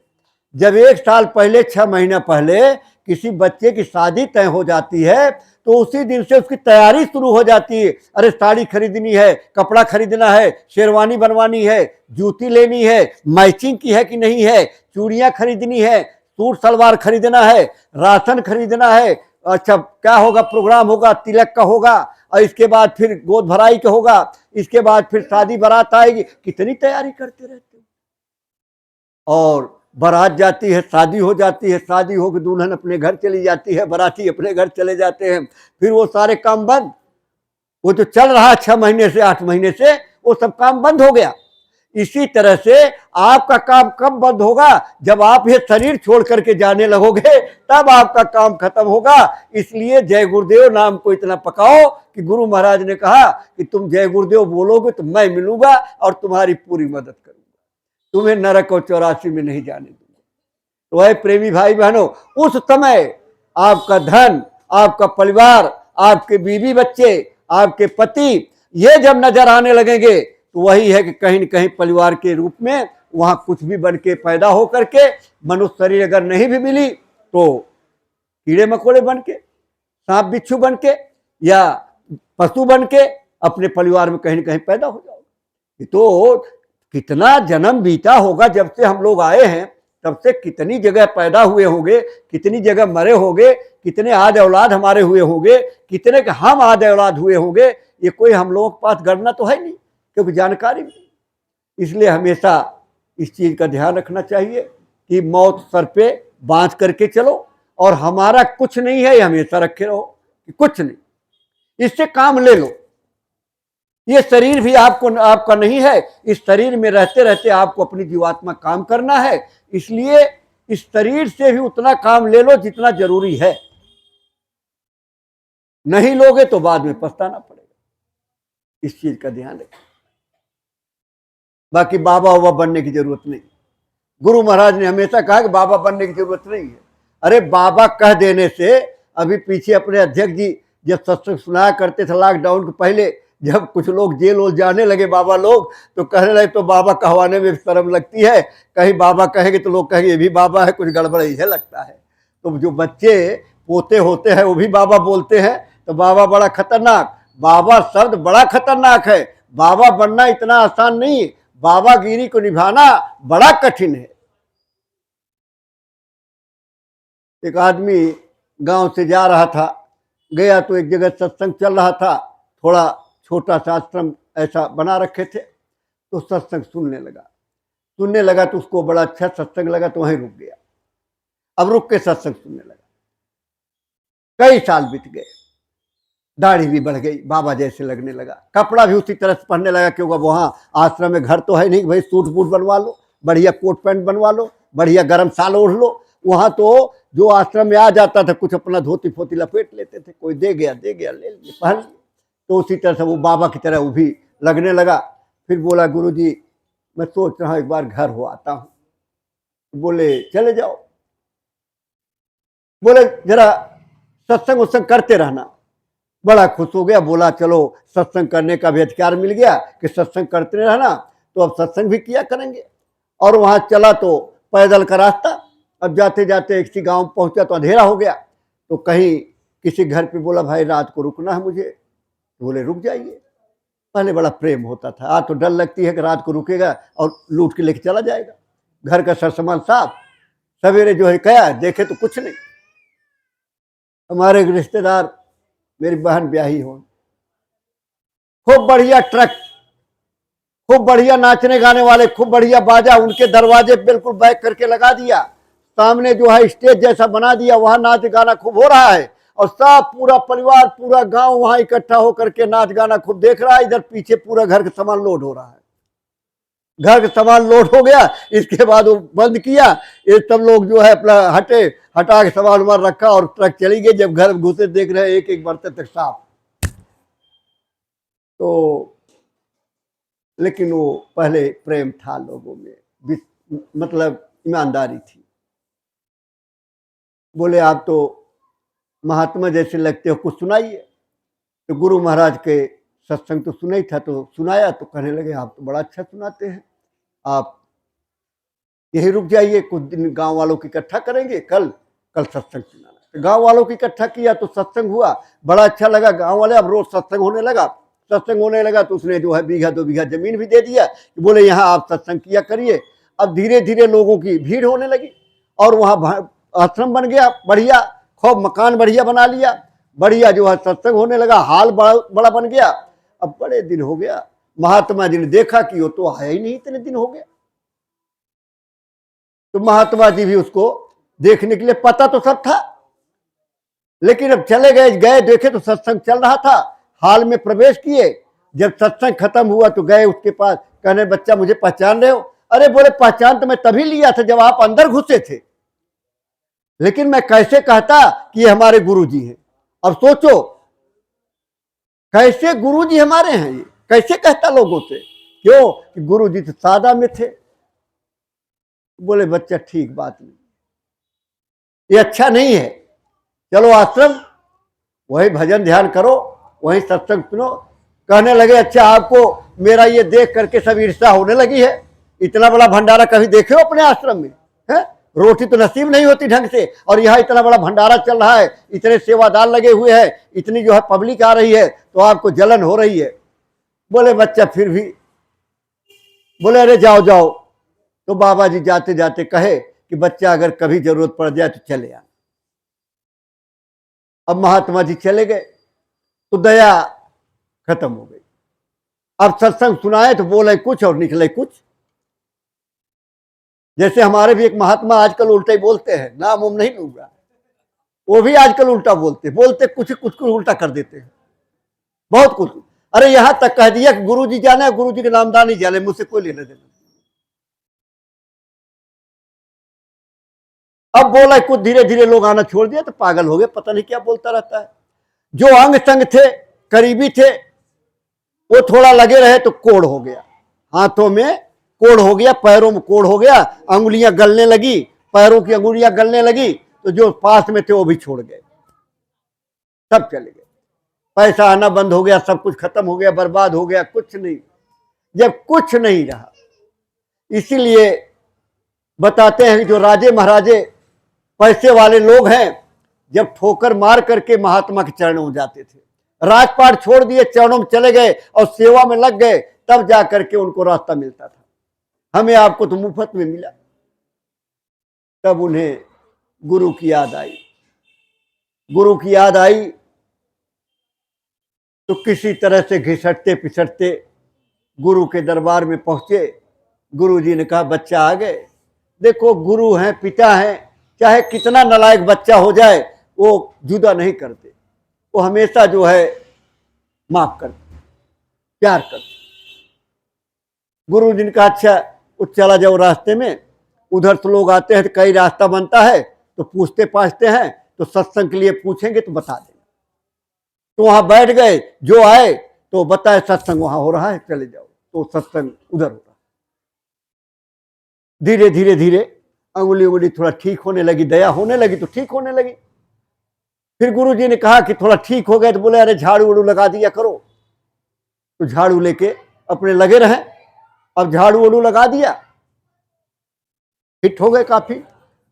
Speaker 1: जब 1 साल पहले, 6 महीना पहले किसी बच्चे की शादी तय हो जाती है, तो उसी दिन से उसकी तैयारी शुरू हो जाती है। अरे साड़ी खरीदनी है, कपड़ा खरीदना है, शेरवानी बनवानी है, जूती लेनी है, मैचिंग की है कि नहीं है, चूड़ियां खरीदनी है, सूट सलवार खरीदना है, राशन खरीदना है। अच्छा, क्या होगा? प्रोग्राम होगा, तिलक का होगा, और इसके बाद फिर गोद भराई का होगा, इसके बाद फिर शादी बारात आएगी। कितनी तैयारी करते रहते हो। और बारात जाती है, शादी हो जाती है, शादी होकर दुल्हन अपने घर चली जाती है, बाराती अपने घर चले जाते हैं, फिर वो सारे काम बंद। वो जो चल रहा 6 महीने से, 8 महीने से, वो सब काम बंद हो गया। इसी तरह से आपका काम कब बंद होगा? जब आप ये शरीर छोड़ करके जाने लगोगे, तब आपका काम खत्म होगा। इसलिए जय गुरुदेव नाम को इतना पकाओ कि गुरु महाराज ने कहा कि तुम जय गुरुदेव बोलोगे तो मैं मिलूंगा और तुम्हारी पूरी मदद करूंगा, तुम्हें नरक और 84 में नहीं जाने दूंगा। तो वह प्रेमी भाई बहनों, उस समय आपका धन, आपका परिवार, आपके बीवी बच्चे, आपके पति, ये जब नजर आने लगेंगे, तो वही है कि कहीं न कहीं परिवार के रूप में वहां कुछ भी बन के पैदा हो करके, मनुष्य शरीर अगर नहीं भी मिली तो कीड़े मकोड़े बन के, सांप बिच्छू बन के, या पशु बन के अपने परिवार में कहीं न कहीं पैदा हो जाओगे। तो कितना जन्म बीता होगा जब से हम लोग आए हैं, तब से कितनी जगह पैदा हुए होंगे, कितनी जगह मरे होंगे, कितने आद औलाद हमारे हुए होंगे, कितने के हम आद औलाद हुए होंगे, ये कोई हम लोगों के पास गणना तो है नहीं, क्योंकि जानकारी नहीं। इसलिए हमेशा इस चीज का ध्यान रखना चाहिए कि मौत सर पे बांध करके चलो, और हमारा कुछ नहीं है ये हमेशा रखे रहो कि कुछ नहीं, इससे काम ले लो। ये शरीर भी आपका नहीं है, इस शरीर में रहते रहते आपको अपनी जीवात्मा काम करना है। इसलिए इस शरीर से भी उतना काम ले लो जितना जरूरी है, नहीं लोगे तो बाद में पछताना पड़ेगा। इस चीज का ध्यान रखें। बाकी बाबा वाबा बनने की जरूरत नहीं। गुरु महाराज ने हमेशा कहा कि बाबा बनने की जरूरत नहीं है। अरे बाबा कह देने से, अभी पीछे अपने अध्यक्ष जी जब सत्संग सुनाया करते थे लॉकडाउन के पहले, जब कुछ लोग जेल वोल जाने लगे बाबा लोग, तो कहने लगे तो बाबा कहवाने में शर्म लगती है, कहीं बाबा कहेंगे तो लोग कहेंगे ये भी बाबा है, कुछ गड़बड़ ही है लगता है। तो जो बच्चे पोते होते हैं वो भी बाबा बोलते हैं, तो बाबा बड़ा खतरनाक, बाबा शब्द बड़ा खतरनाक है। बाबा बनना इतना आसान नहीं, बाबागिरी को निभाना बड़ा कठिन है। एक आदमी गांव से जा रहा था, गया तो एक जगह सत्संग चल रहा था, थोड़ा छोटा सा आश्रम ऐसा बना रखे थे, तो सत्संग सुनने लगा तो उसको बड़ा अच्छा सत्संग लगा, तो वहीं रुक गया। अब रुक के सत्संग सुनने लगा। कई साल बीत गए, दाढ़ी भी बढ़ गई, बाबा जैसे लगने लगा, कपड़ा भी उसी तरह से पहनने लगा, क्योंकि वहां आश्रम में घर तो है नहीं, भाई सूट बूट बनवा लो, बढ़िया कोट पैंट बनवा लो, बढ़िया गर्म साल ओढ़ लो। वहां तो जो आश्रम में आ जाता था कुछ अपना धोती फोती लपेट लेते थे, कोई दे गया ले लिए, पहन लिए। तो उसी तरह से वो बाबा की तरह वो भी लगने लगा। फिर बोला, गुरुजी मैं सोच रहा हूँ एक बार घर हो आता हूँ। बोले चले जाओ। बोले जरा सत्संग उत्संग करते रहना। बड़ा खुश हो गया, बोला चलो सत्संग करने का भी अधिकार मिल गया कि सत्संग करते रहना, तो अब सत्संग भी किया करेंगे। और वहां चला तो पैदल का रास्ता। अब जाते जाते किसी गांव पहुंचा तो अंधेरा हो गया, तो कहीं किसी घर पे बोला भाई रात को रुकना है मुझे, तो बोले रुक जाइए। पहले बड़ा प्रेम होता था, आज तो डर लगती है कि रात को रुकेगा और लूट के लेके चला जाएगा। घर का सरसामान साफ, सवेरे जो है क्या देखे तो कुछ नहीं। हमारे रिश्तेदार, मेरी बहन ब्याही हो, खूब बढ़िया ट्रक, खूब बढ़िया नाचने गाने वाले, खूब बढ़िया बाजा, उनके दरवाजे बिल्कुल बैक करके लगा दिया, सामने जो है स्टेज जैसा बना दिया, वहां नाच गाना खूब हो रहा है और सब पूरा परिवार पूरा गांव वहां इकट्ठा होकर के नाच गाना खूब देख रहा है। इधर पीछे पूरा घर का सामान लोड हो रहा है। घर का सामान लोड हो गया, इसके बाद वो बंद किया, ये सब लोग जो है अपना हटा के सामान वामान रखा और ट्रक चली गई। जब घर घुसे देख रहे हैं एक एक बर्तन तक साफ। तो लेकिन वो पहले प्रेम था लोगों में, मतलब ईमानदारी थी। बोले आप तो महात्मा जैसे लगते हो, कुछ सुनाइए। तो गुरु महाराज के सत्संग तो सुना ही था, तो सुनाया तो कहने लगे आप तो बड़ा अच्छा सुनाते हैं, आप यही रुक जाइए, कुछ दिन गांव वालों की इकट्ठा करेंगे, कल सत्संग सुनाना। तो गांव वालों की इकट्ठा किया तो सत्संग हुआ, बड़ा अच्छा लगा गांव वाले। अब रोज सत्संग होने लगा तो उसने जो है 1-2 बीघा जमीन भी दे दिया कि बोले यहाँ आप सत्संग किया करिए। अब धीरे धीरे लोगों की भीड़ होने लगी और वहाँ आश्रम बन गया बढ़िया, खूब मकान बढ़िया बना लिया, बढ़िया जो है सत्संग होने लगा, हाल बड़ा बन गया। अब बड़े दिन हो गया, महात्मा जी ने देखा कि वो तो आया ही नहीं, इतने दिन हो गया। तो महात्मा जी भी उसको देखने के लिए, पता तो सब था, लेकिन अब चले गए देखे तो सत्संग चल रहा था। हाल में प्रवेश किए, जब सत्संग खत्म हुआ तो गए उसके पास, कहने बच्चा मुझे पहचान रहे हो? अरे बोले पहचान तो मैं तभी लिया था जब आप अंदर घुसे थे, लेकिन मैं कैसे कहता कि ये हमारे गुरुजी हैं। और सोचो कैसे गुरुजी हमारे हैं, ये कैसे कहता लोगों से, क्यों कि गुरुजी तो सादा में थे। बोले बच्चा ठीक बात नहीं, ये अच्छा नहीं है, चलो आश्रम वही भजन ध्यान करो, वही सत्संग सुनो। कहने लगे अच्छा आपको मेरा ये देख करके सब ईर्ष्या होने लगी है, इतना बड़ा भंडारा कभी देखे हो अपने आश्रम में? है रोटी तो नसीब नहीं होती ढंग से, और यहाँ इतना बड़ा भंडारा चल रहा है, इतने सेवादार लगे हुए हैं, इतनी जो है पब्लिक आ रही है, तो आपको जलन हो रही है। बोले बच्चा फिर भी, बोले अरे जाओ जाओ। तो बाबा जी जाते जाते कहे कि बच्चा अगर कभी जरूरत पड़ जाए तो चले आ। अब महात्मा जी चले गए तो दया खत्म हो गई। अब सत्संग सुनाए तो बोले कुछ और निकले कुछ। जैसे हमारे भी एक महात्मा आजकल उल्टा ही बोलते हैं, नाम उम नहीं लूंगा, वो भी आजकल उल्टा बोलते कुछ उल्टा कर देते हैं, बहुत कुछ। अरे यहां तक कह दिया कि गुरु जी जाने, गुरु जी के नामदार नहीं जाने, मुझसे कोई लेना देना। अब बोला कुछ धीरे धीरे लोग आना छोड़ दिया तो पागल हो गए, पता नहीं क्या बोलता रहता है। जो अंग संग थे, करीबी थे, वो थोड़ा लगे रहे तो कोड़ हो गया, हाथों में कोड़ हो गया, पैरों में कोड़ हो गया, अंगुलियां गलने लगी, पैरों की अंगुलियां गलने लगी। तो जो पास में थे वो भी छोड़ गए, सब चले गए, पैसा आना बंद हो गया, सब कुछ खत्म हो गया, बर्बाद हो गया, कुछ नहीं। जब कुछ नहीं रहा, इसीलिए बताते हैं जो राजे महाराजे पैसे वाले लोग हैं, जब ठोकर मार करके महात्मा के चरणों में जाते थे, राजपाट छोड़ दिए, चरणों में चले गए और सेवा में लग गए, तब जा करके उनको रास्ता मिलता था। हमें आपको तो मुफ्त में मिला। तब उन्हें गुरु की याद आई, गुरु की याद आई तो किसी तरह से घिसटते पिसटते गुरु के दरबार में पहुंचे। गुरु जी ने कहा बच्चा आ गए। देखो गुरु हैं, पिता हैं, चाहे कितना नालायक बच्चा हो जाए वो जुदा नहीं करते, वो हमेशा जो है माफ करते, प्यार करते। गुरु जी ने कहा अच्छा वो चला जाओ रास्ते में, उधर से लोग आते हैं तो कई रास्ता बनता है तो पूछते पाछते हैं, तो सत्संग के लिए पूछेंगे तो बता देना। तो वहां बैठ गए, जो आए तो बताए सत्संग वहां हो रहा है, चले जाओ। तो सत्संग उधर हो रहा। धीरे धीरे धीरे अंगुली थोड़ा ठीक होने लगी, दया होने लगी तो ठीक होने लगी। फिर गुरु जी ने कहा कि थोड़ा ठीक हो गए तो बोले अरे झाड़ू उड़ू लगा दिया करो। तो झाड़ू लेके अपने लगे रहे। अब झाड़ू उड़ू लगा दिया, फिट हो गए काफी।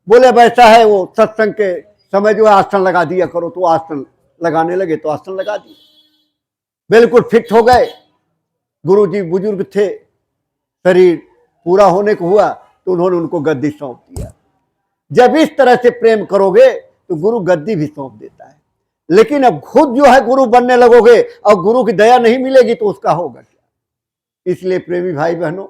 Speaker 1: बोले अब ऐसा है, वो सत्संग के समय जो है आसन लगा दिया करो, तो आसन लगाने लगे, तो आसन लगा दिए, बिल्कुल फिट हो गए। गुरुजी बुजुर्ग थे, शरीर पूरा होने को हुआ तो उन्होंने उनको गद्दी सौंप दिया। जब इस तरह से प्रेम करोगे तो गुरु गद्दी भी सौंप देता है। लेकिन अब खुद जो है गुरु बनने लगोगे और गुरु की दया नहीं मिलेगी तो उसका होगा क्या। इसलिए प्रेमी भाई बहनों,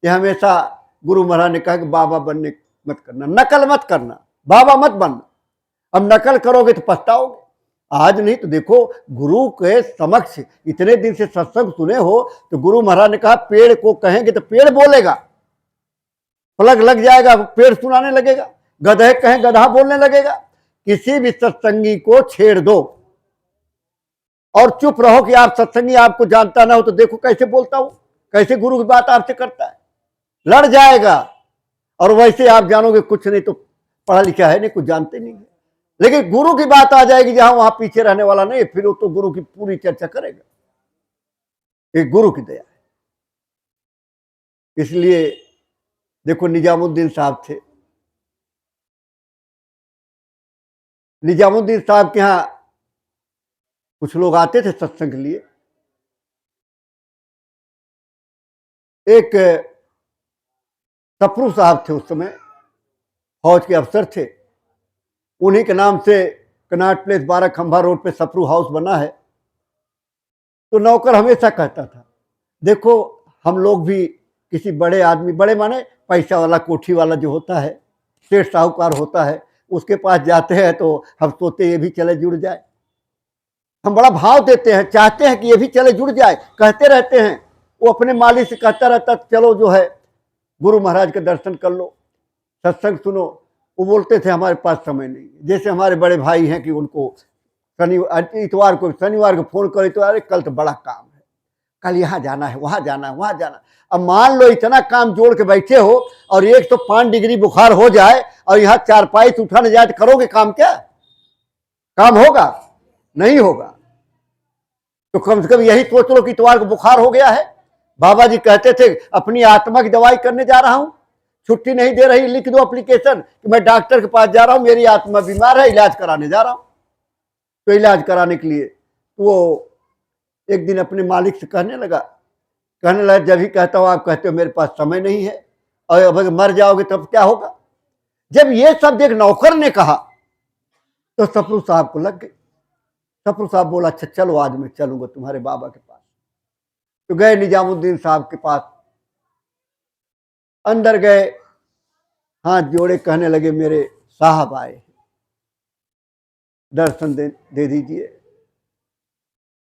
Speaker 1: ये हमेशा गुरु महाराज ने कहा कि बाबा बनने मत करना, नकल मत करना, बाबा मत बनना। अब नकल करोगे तो पछताओगे। आज नहीं तो देखो, गुरु के समक्ष इतने दिन से सत्संग सुने हो, तो गुरु महाराज ने कहा पेड़ को कहेंगे तो पेड़ बोलेगा, पलक लग जाएगा, पेड़ सुनाने लगेगा। गधे कहें गधा बोलने लगेगा। किसी भी सत्संगी को छेड़ दो और चुप रहो कि आप सत्संगी आपको जानता ना हो तो देखो कैसे बोलता हूं, कैसे गुरु की बात आपसे करता है, लड़ जाएगा। और वैसे आप जानोगे कुछ नहीं तो पढ़ा लिखा है नहीं, कुछ जानते नहीं है। लेकिन गुरु की बात आ जाएगी जहां वहां पीछे रहने वाला नहीं, फिर वो तो गुरु की पूरी चर्चा करेगा। एक गुरु की दया है। इसलिए देखो, निजामुद्दीन साहब थे, निजामुद्दीन साहब के यहां कुछ लोग आते थे सत्संग के लिए। एक सफरू साहब थे, उस समय फौज के अफसर थे, उन्हीं के नाम से कनाट प्लेस 12 खंभा रोड पे सफरू हाउस बना है। तो नौकर हमेशा कहता था, देखो हम लोग भी किसी बड़े आदमी, बड़े माने पैसा वाला, कोठी वाला जो होता है, सेठ साहूकार होता है, उसके पास जाते हैं तो हम सोचते ये भी चले जुड़ जाए। हम बड़ा भाव देते हैं, चाहते हैं कि ये भी चले जुड़ जाए, कहते रहते हैं। वो अपने मालिक से कहता रहता, चलो जो है गुरु महाराज के दर्शन कर लो, सत्संग सुनो। वो बोलते थे हमारे पास समय नहीं। जैसे हमारे बड़े भाई हैं कि उनको इतवार को, शनिवार को फोन करे तो अरे कल तो बड़ा काम है, कल यहाँ जाना है, वहां जाना है, वहां जाना। अब मान लो इतना काम जोड़ के बैठे हो और 105 डिग्री बुखार हो जाए और यहाँ चारपाई से उठा न जाए तो करोगे काम क्या? काम होगा? नहीं होगा। तो कम से कम यही सोच लो कि इतवार को बुखार हो गया है, बाबा जी कहते थे अपनी आत्मा की दवाई करने जा रहा हूं, छुट्टी नहीं दे रही, लिख दो एप्लीकेशन कि मैं डॉक्टर के पास जा रहा हूं, मेरी आत्मा बीमार है, इलाज कराने जा रहा हूं। तो इलाज कराने के लिए वो एक दिन अपने मालिक से कहने लगा, जब ही कहता हूं आप कहते हो मेरे पास समय नहीं है और अब अगर मर जाओगे तब क्या होगा। जब ये सब एक नौकर ने कहा तो सफरू साहब को लग गई। सफरू साहब बोला, अच्छा चलो आज मैं चलूंगा तुम्हारे बाबा के पास। तो गए निजामुद्दीन साहब के पास, अंदर गए, हाथ जोड़े, कहने लगे मेरे साहब आए, दर्शन दे दीजिए।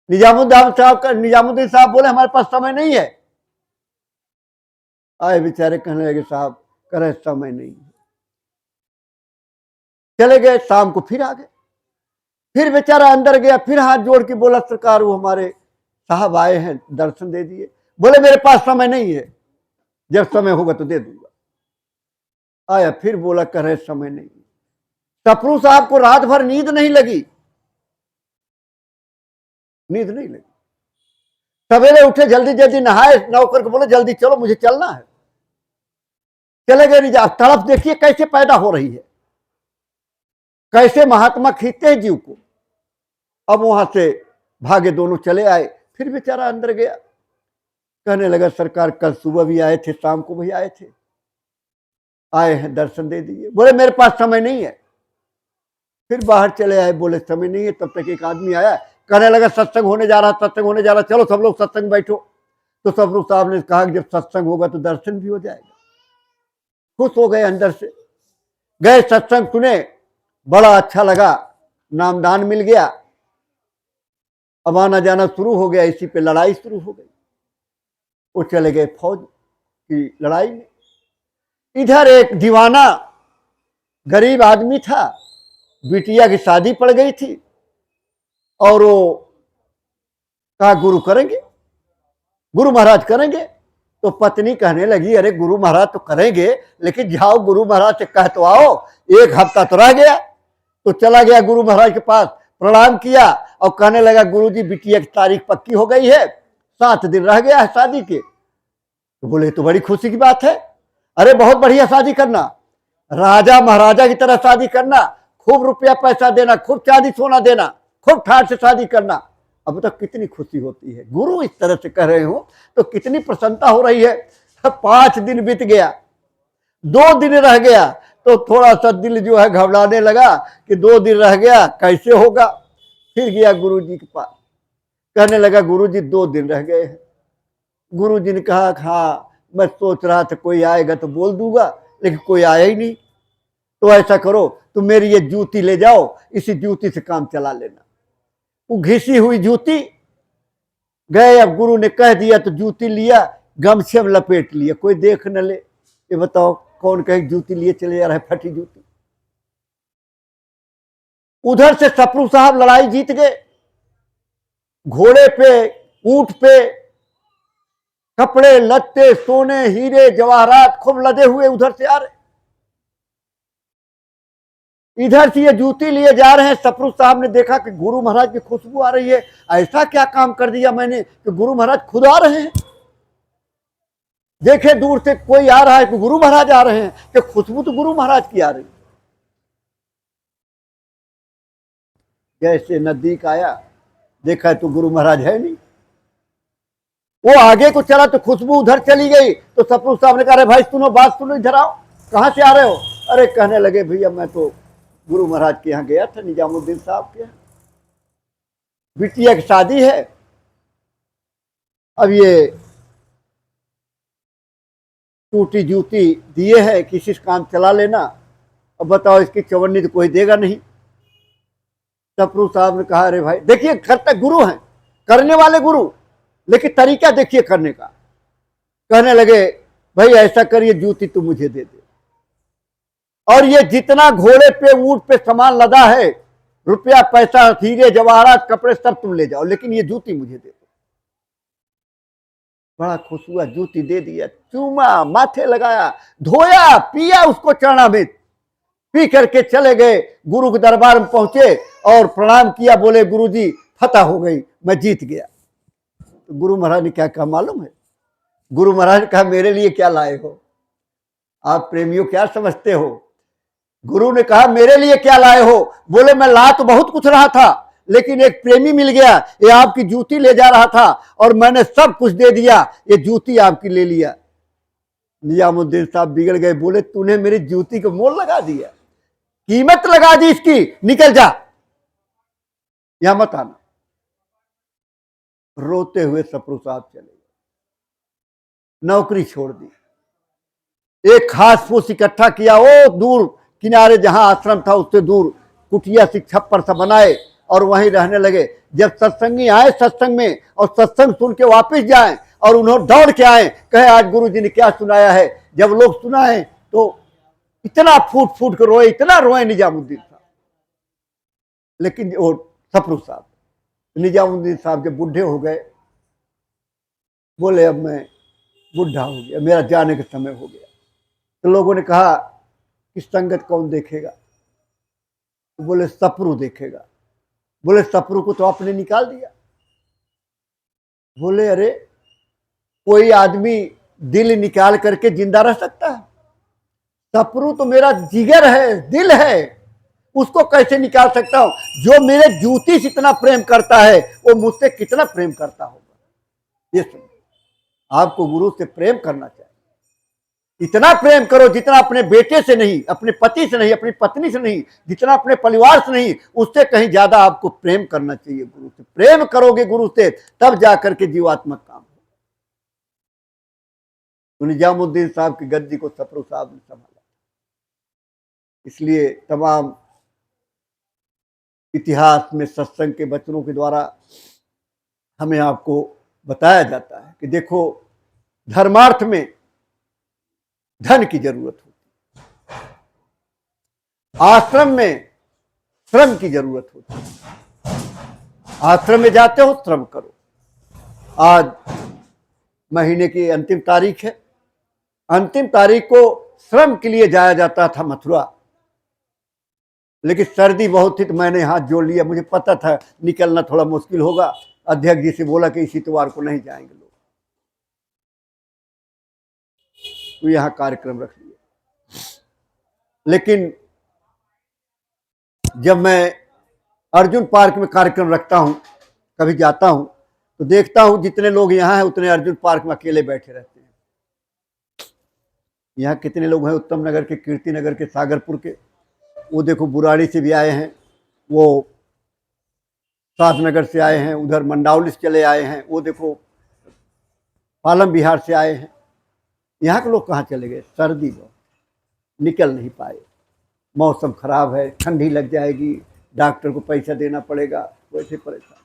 Speaker 1: निजामुद्दीन साहब बोले हमारे पास समय नहीं है। आए बेचारे, कहने लगे साहब कह रहे समय नहीं है। चले गए, शाम को फिर आ गए, फिर बेचारा अंदर गया, फिर हाथ जोड़ के बोला सरकार वो हमारे साहब आए हैं, दर्शन दे दिए। बोले मेरे पास समय नहीं है, जब समय होगा तो दे दूंगा। आया, फिर बोला कह रहे समय नहीं। सफरू साहब को रात भर नींद नहीं लगी, नींद नहीं लगी। सवेरे उठे, जल्दी जल्दी नहाए, नौकर को बोले जल्दी चलो मुझे चलना है। चले गए निजाम। तड़प देखिए कैसे पैदा हो रही है, कैसे महात्मा खींचते हैं जीव को। अब वहां से भागे, दोनों चले आए। फिर बेचारा अंदर गया, कहने लगा सरकार कल सुबह भी आए थे, शाम को भी आए थे, आए हैं दर्शन दे दीजिए। बोले मेरे पास समय नहीं है। फिर बाहर चले आए, बोले समय नहीं है। तब तक एक आदमी आया, कहने लगा सत्संग होने जा रहा, सत्संग होने जा रहा, चलो सब लोग सत्संग बैठो। तो सफरू साहब ने कहा कि जब सत्संग होगा तो दर्शन भी हो जाएगा। खुश हो गए, अंदर से गए, सत्संग सुने, बड़ा अच्छा लगा, नामदान मिल गया। अब आना जाना शुरू हो गया, इसी पे लड़ाई शुरू हो गई। वो चले गए फौज की लड़ाई में। इधर एक दीवाना गरीब आदमी था, बिटिया की शादी पड़ गई थी और वो कहा गुरु करेंगे, गुरु महाराज करेंगे। तो पत्नी कहने लगी अरे गुरु महाराज तो करेंगे, लेकिन जाओ गुरु महाराज से कह तो आओ, एक हफ्ता तो रह गया। तो चला गया गुरु महाराज के पास, प्रणाम किया और कहने लगा गुरु जी बिटिया की तारीख पक्की हो गई है, 7 दिन रह गया है शादी के। तो बोले तो बड़ी खुशी की बात है, अरे बहुत बढ़िया शादी करना, राजा महाराजा की तरह शादी करना, खूब रुपया पैसा देना, खूब चांदी सोना देना, खूब ठाट से शादी करना। अब तक कितनी खुशी होती है, गुरु इस तरह से कह रहे हो तो कितनी प्रसन्नता हो रही है। 5 दिन बीत गया, 2 दिन रह गया तो थोड़ा सा दिल जो है घबराने लगा कि 2 दिन रह गया कैसे होगा। फिर गया गुरु जी के पास, कहने लगा गुरु जी 2 दिन रह गए हैं। गुरु जी ने कहा हाँ मैं सोच रहा था कोई आएगा तो बोल दूंगा, लेकिन कोई आया ही नहीं। तो ऐसा करो तुम मेरी ये जूती ले जाओ, इसी जूती से काम चला लेना। वो घिसी हुई जूती गए, अब गुरु ने कह दिया तो जूती लिया, गमछे में लपेट लिया, कोई देख न ले। ये बताओ कौन कहे जूती लिए चले जा रहा है, फटी जूती। उधर से सपरू साहब लड़ाई जीत गए, घोड़े पे ऊंट पे कपड़े लत्ते सोने हीरे जवाहरात खूब लदे हुए उधर से आ रहे, इधर से ये जूती लिए जा रहे हैं। सपरू साहब ने देखा कि गुरु महाराज की खुशबू आ रही है, ऐसा क्या काम कर दिया मैंने कि गुरु महाराज खुद आ रहे हैं। देखे दूर से कोई आ रहा है कि गुरु महाराज आ रहे हैं, कि खुशबू तो गुरु महाराज की आ रही। जैसे नजदीक आया देखा तो गुरु महाराज है नहीं। वो आगे को चला तो खुशबू उधर चली गई। तो सपरू साहब ने कहा भाई सुनो बात सुनो, इधर आओ, कहां से आ रहे हो। अरे कहने लगे भैया मैं तो गुरु महाराज के यहाँ गया था, निजामुद्दीन साहब के यहाँ, बिटिया की शादी है, अब ये टूटी जूती दिए है किसी से काम चला लेना, अब बताओ इसकी चवन्नी तो कोई देगा नहीं। सपरू साहब ने कहा अरे भाई देखिए करता गुरु हैं, करने वाले गुरु, लेकिन तरीका देखिए करने का। कहने लगे भाई ऐसा करिए जूती तुम मुझे दे दे, और ये जितना घोड़े पे ऊंट पे सामान लदा है, रुपया पैसा हीरे जवाहरात कपड़े सब तुम ले जाओ, लेकिन ये जूती मुझे दे दो। बड़ा खुश हुआ, जूती दे दिया, चूमा माथे लगाया, धोया पिया उसको चरणामृत पी करके चले गए। गुरु के दरबार में पहुंचे और प्रणाम किया, बोले गुरु जी फतह हो गई, मैं जीत गया। तो गुरु महाराज ने क्या कहा मालूम है, गुरु महाराज ने कहा मेरे लिए क्या लाए हो, आप प्रेमियों क्या समझते हो। गुरु ने कहा मेरे लिए क्या लाए हो। बोले मैं ला तो बहुत कुछ रहा था, लेकिन एक प्रेमी मिल गया, ये आपकी जूती ले जा रहा था और मैंने सब कुछ दे दिया, ये जूती आपकी ले लिया। निजामुद्दीन साहब बिगड़ गए, बोले तूने मेरी जूती को मोल लगा दिया, कीमत लगा दी इसकी, निकल जा, यहां मत आना। रोते हुए सपरू साहब चले गए, नौकरी छोड़ दी। एक खास फूस इकट्ठा किया, वो दूर किनारे जहां आश्रम था उससे दूर कुटिया सी छप्पर सा बनाए और वहीं रहने लगे। जब सत्संगी आए सत्संग में और सत्संग सुन के वापिस जाए और उन्होंने दौड़ के आए, कहे आज गुरु जी ने क्या सुनाया है। जब लोग सुनाए तो इतना फूट फूट के रोए, इतना रोए निजामुद्दीन साहब। लेकिन वो सपरू साहब, निजामुद्दीन साहब जब बूढ़े हो गए, बोले अब मैं बूढ़ा हो गया, मेरा जाने का समय हो गया। तो लोगों ने कहा कि संगत कौन देखेगा, तो बोले सपरू देखेगा। बोले सपरू को तो आपने निकाल दिया। बोले अरे कोई आदमी दिल निकाल करके जिंदा रह सकता है, सपरू तो मेरा जिगर है, दिल है, उसको कैसे निकाल सकता हूं। जो मेरे जूती से इतना प्रेम करता है वो मुझसे कितना प्रेम करता होगा। ये सुन, आपको गुरु से प्रेम करना चाहिए, इतना प्रेम करो जितना अपने बेटे से नहीं, अपने पति से नहीं, अपनी पत्नी से नहीं, जितना अपने परिवार से नहीं, उससे कहीं ज्यादा आपको प्रेम करना चाहिए गुरु से। प्रेम करोगे गुरु से तब जाकर के जीवात्मक काम हो। तो निजामुद्दीन साहब की गद्दी को सपरू साहब ने संभाला। इसलिए तमाम इतिहास में सत्संग के वचनों के द्वारा हमें आपको बताया जाता है कि देखो धर्मार्थ में धन की जरूरत होती है, आश्रम में श्रम की जरूरत होती है। आश्रम में जाते हो श्रम करो। आज महीने की अंतिम तारीख है, अंतिम तारीख को श्रम के लिए जाया जाता था मथुरा, लेकिन सर्दी बहुत थी तो मैंने हाथ जोड़ लिया, मुझे पता था निकलना थोड़ा मुश्किल होगा। अध्यक्ष जी से बोला कि इस इतवार को नहीं जाएंगे लोग। तो यहाँ कार्यक्रम रख लिए। लेकिन जब मैं अर्जुन पार्क में कार्यक्रम रखता हूँ, कभी जाता हूँ, तो देखता हूँ जितने लोग यहाँ हैं उतने अर्जुन पार्क में अकेले बैठे रहते हैं। यहाँ कितने लोग हैं उत्तम नगर के, कीर्ति नगर के, सागरपुर के, वो देखो बुराड़ी से भी आए हैं, वो शादनगर से आए हैं, उधर मंडावली से चले आए हैं, वो देखो पालम बिहार से आए हैं। यहाँ के लोग कहाँ चले गए? सर्दी में निकल नहीं पाए, मौसम खराब है, ठंडी लग जाएगी, डॉक्टर को पैसा देना पड़ेगा, वैसे परेशान।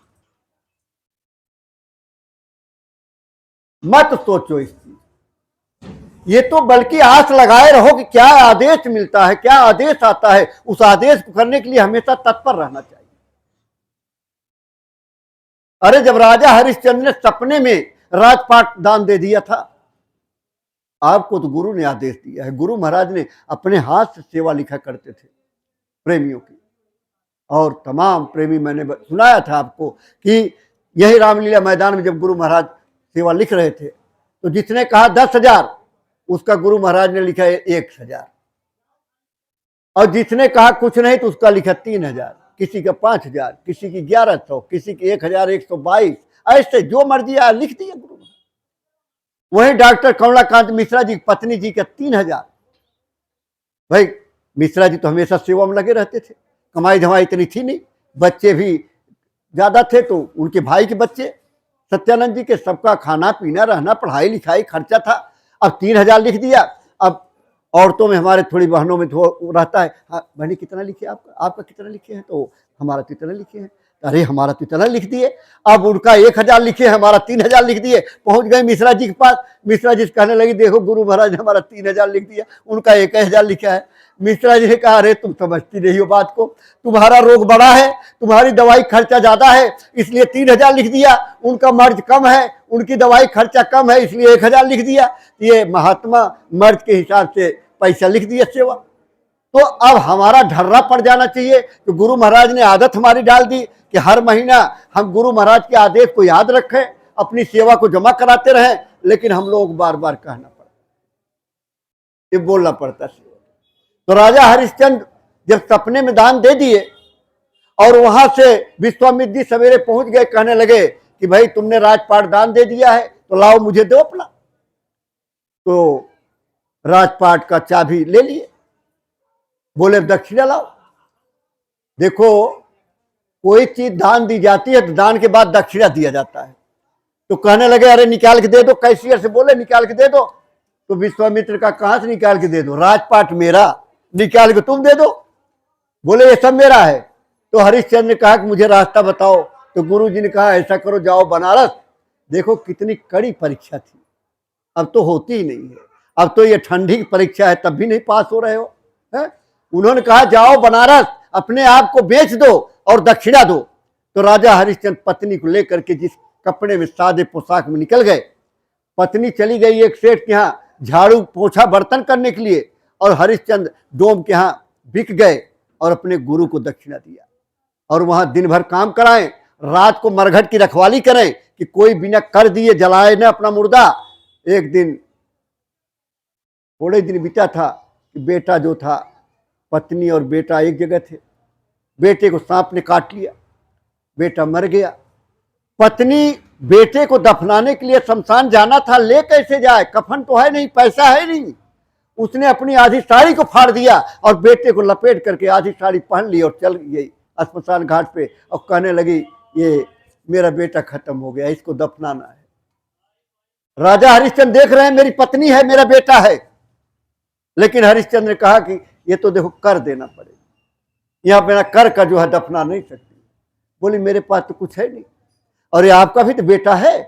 Speaker 1: मत सोचो इस चीज, ये तो बल्कि आस लगाए रहो कि क्या आदेश मिलता है, क्या आदेश आता है, उस आदेश को करने के लिए हमेशा तत्पर रहना चाहिए। अरे जब राजा हरिश्चंद्र ने सपने में राजपाट दान दे दिया था, आपको तो गुरु ने आदेश दिया है। गुरु महाराज ने अपने हाथ से सेवा लिखा करते थे प्रेमियों की, और तमाम प्रेमी, मैंने सुनाया था आपको कि यही रामलीला मैदान में जब गुरु महाराज सेवा लिख रहे थे तो जिसने कहा 10,000 उसका गुरु महाराज ने लिखा 1,000, और जिसने कहा कुछ नहीं तो उसका लिखा 3,000, किसी का 5,000, किसी की 1,100, किसी की 1,122, ऐसे जो मर्जी आया लिख दिया गुरु। वही डॉक्टर कमलाकांत मिश्रा जी पत्नी जी का 3,000। भाई मिश्रा जी तो हमेशा सेवा में लगे रहते थे, कमाई धमाई इतनी थी नहीं, बच्चे भी ज्यादा थे, तो उनके भाई के बच्चे सत्यानंद जी के, सबका खाना पीना रहना पढ़ाई लिखाई खर्चा था। अब 3,000 लिख दिया। अब औरतों में हमारे थोड़ी बहनों में रहता है, हाँ बहनी कितना लिखे आपका कितना लिखे हैं? तो हमारा तो इतना लिखे हैं। अरे हमारा तो इतना लिख दिए। अब उनका 1,000 लिखे, हमारा 3,000 लिख दिए। पहुंच गए मिश्रा जी के पास, मिश्रा जी कहने लगी देखो गुरु महाराज ने हमारा 3,000 लिख दिया, उनका 1,000 लिखा है। मिश्रा जी ने कहा अरे तुम समझती नहीं हो बात को, तुम्हारा रोग बड़ा है, तुम्हारी दवाई खर्चा ज्यादा है, इसलिए 3,000 लिख दिया। उनका मर्ज कम है, उनकी दवाई खर्चा कम है, इसलिए 1,000 लिख दिया। ये महात्मा मर्ज के हिसाब से पैसा लिख दिया सेवा। तो अब हमारा ढर्रा पड़ जाना चाहिए कि गुरु महाराज ने आदत हमारी डाल दी कि हर महीना हम गुरु महाराज के आदेश को याद रखें, अपनी सेवा को जमा कराते रहें। लेकिन हम लोग बार बार कहना पड़ता, ये बोलना पड़ता है। तो राजा हरिश्चंद्र जब सपने में दान दे दिए और वहां से विश्वामित्र जी सवेरे पहुंच गए, कहने लगे कि भाई तुमने राजपाट दान दे दिया है तो लाओ मुझे दो अपना। तो राजपाट का चाबी ले लिए, बोले दक्षिणा लाओ। देखो कोई चीज दान दी जाती है तो दान के बाद दक्षिणा दिया जाता है। तो कहने लगे अरे निकाल के दे दो, कैशियर से बोले निकाल के दे दो। तो विश्वामित्र का कहां से निकाल के दे दो, राजपाट मेरा, निकाल के तुम दे दो। बोले ये सब मेरा है। तो हरिश्चंद्र ने कहा कि मुझे रास्ता बताओ। तो गुरु जी ने कहा ऐसा करो जाओ बनारस। देखो कितनी कड़ी परीक्षा थी, अब तो होती ही नहीं है, अब तो ये ठंडी की परीक्षा है तब भी नहीं पास हो रहे हो है? उन्होंने कहा जाओ बनारस, अपने आप को बेच दो और दक्षिणा दो। तो राजा हरिश्चंद्र पत्नी को लेकर के जिस कपड़े में सादे पोशाक में निकल गए, पत्नी चली गई एक सेठ के यहाँ झाड़ू पोछा बर्तन करने के लिए, और हरिश्चंद्र डोम के यहाँ बिक गए और अपने गुरु को दक्षिणा दिया। और वहां दिन भर काम कराएं, रात को मरघट की रखवाली करें कि कोई बिना कर दिए जलाए न अपना मुर्दा। एक दिन थोड़े दिन बीता था कि बेटा जो था, पत्नी और बेटा एक जगह थे, बेटे को सांप ने काट लिया, बेटा मर गया। पत्नी बेटे को दफनाने के लिए शमशान जाना था, ले कैसे जाए, कफन तो है नहीं, पैसा है नहीं। उसने अपनी आधी साड़ी को फाड़ दिया और बेटे को लपेट करके आधी साड़ी पहन ली और चल गई स्मशान घाट पे, और कहने लगी ये मेरा बेटा खत्म हो गया, इसको दफनाना है। राजा हरिश्चंद्र देख रहे हैं मेरी पत्नी है, मेरा बेटा है, लेकिन हरिश्चंद्र ने कहा कि ये तो देखो कर देना पड़ेगा, यहाँ बिना कर का जो है दफना नहीं सकती। बोली मेरे पास तो कुछ है नहीं, और ये आपका भी तो बेटा है।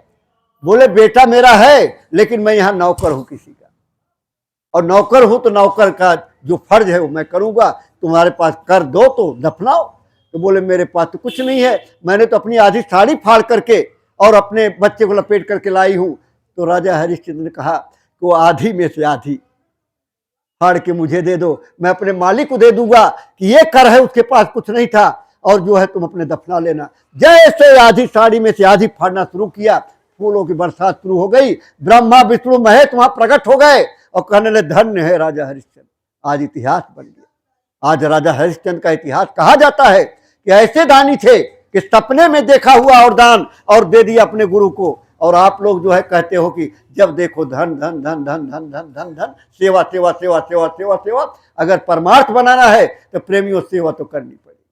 Speaker 1: बोले बेटा मेरा है, लेकिन मैं यहाँ नौकर हूं किसी का, और नौकर हूं तो नौकर का जो फर्ज है वो मैं करूंगा, तुम्हारे पास कर दो तो दफनाओ। तो बोले मेरे पास तो कुछ नहीं है, मैंने तो अपनी आधी साड़ी फाड़ करके और अपने बच्चे को लपेट करके लाई हूं। तो राजा हरिश्चंद्र ने कहा कि वो आधी में से आधी फाड़ के मुझे दे दो, मैं अपने मालिक को दे दूंगा कि ये कर है उसके पास कुछ नहीं था, और जो है तुम अपने दफना लेना। जैसे आधी साड़ी में से आधी फाड़ना शुरू किया, फूलों की बरसात शुरू हो गई, ब्रह्मा विष्णु महेश वहां प्रकट हो गए और कहने लगे धन्य है राजा हरिश्चंद्र। आज इतिहास बन गया। आज राजा हरिश्चंद्र का इतिहास कहा जाता है कि ऐसे दानी थे कि सपने में देखा हुआ और दान और दे दिया अपने गुरु को। और आप लोग जो है कहते हो कि जब देखो धन धन धन धन धन धन धन धन, सेवा सेवा सेवा सेवा सेवा सेवा। अगर परमार्थ बनाना है तो प्रेमियों सेवा तो करनी पड़ेगी,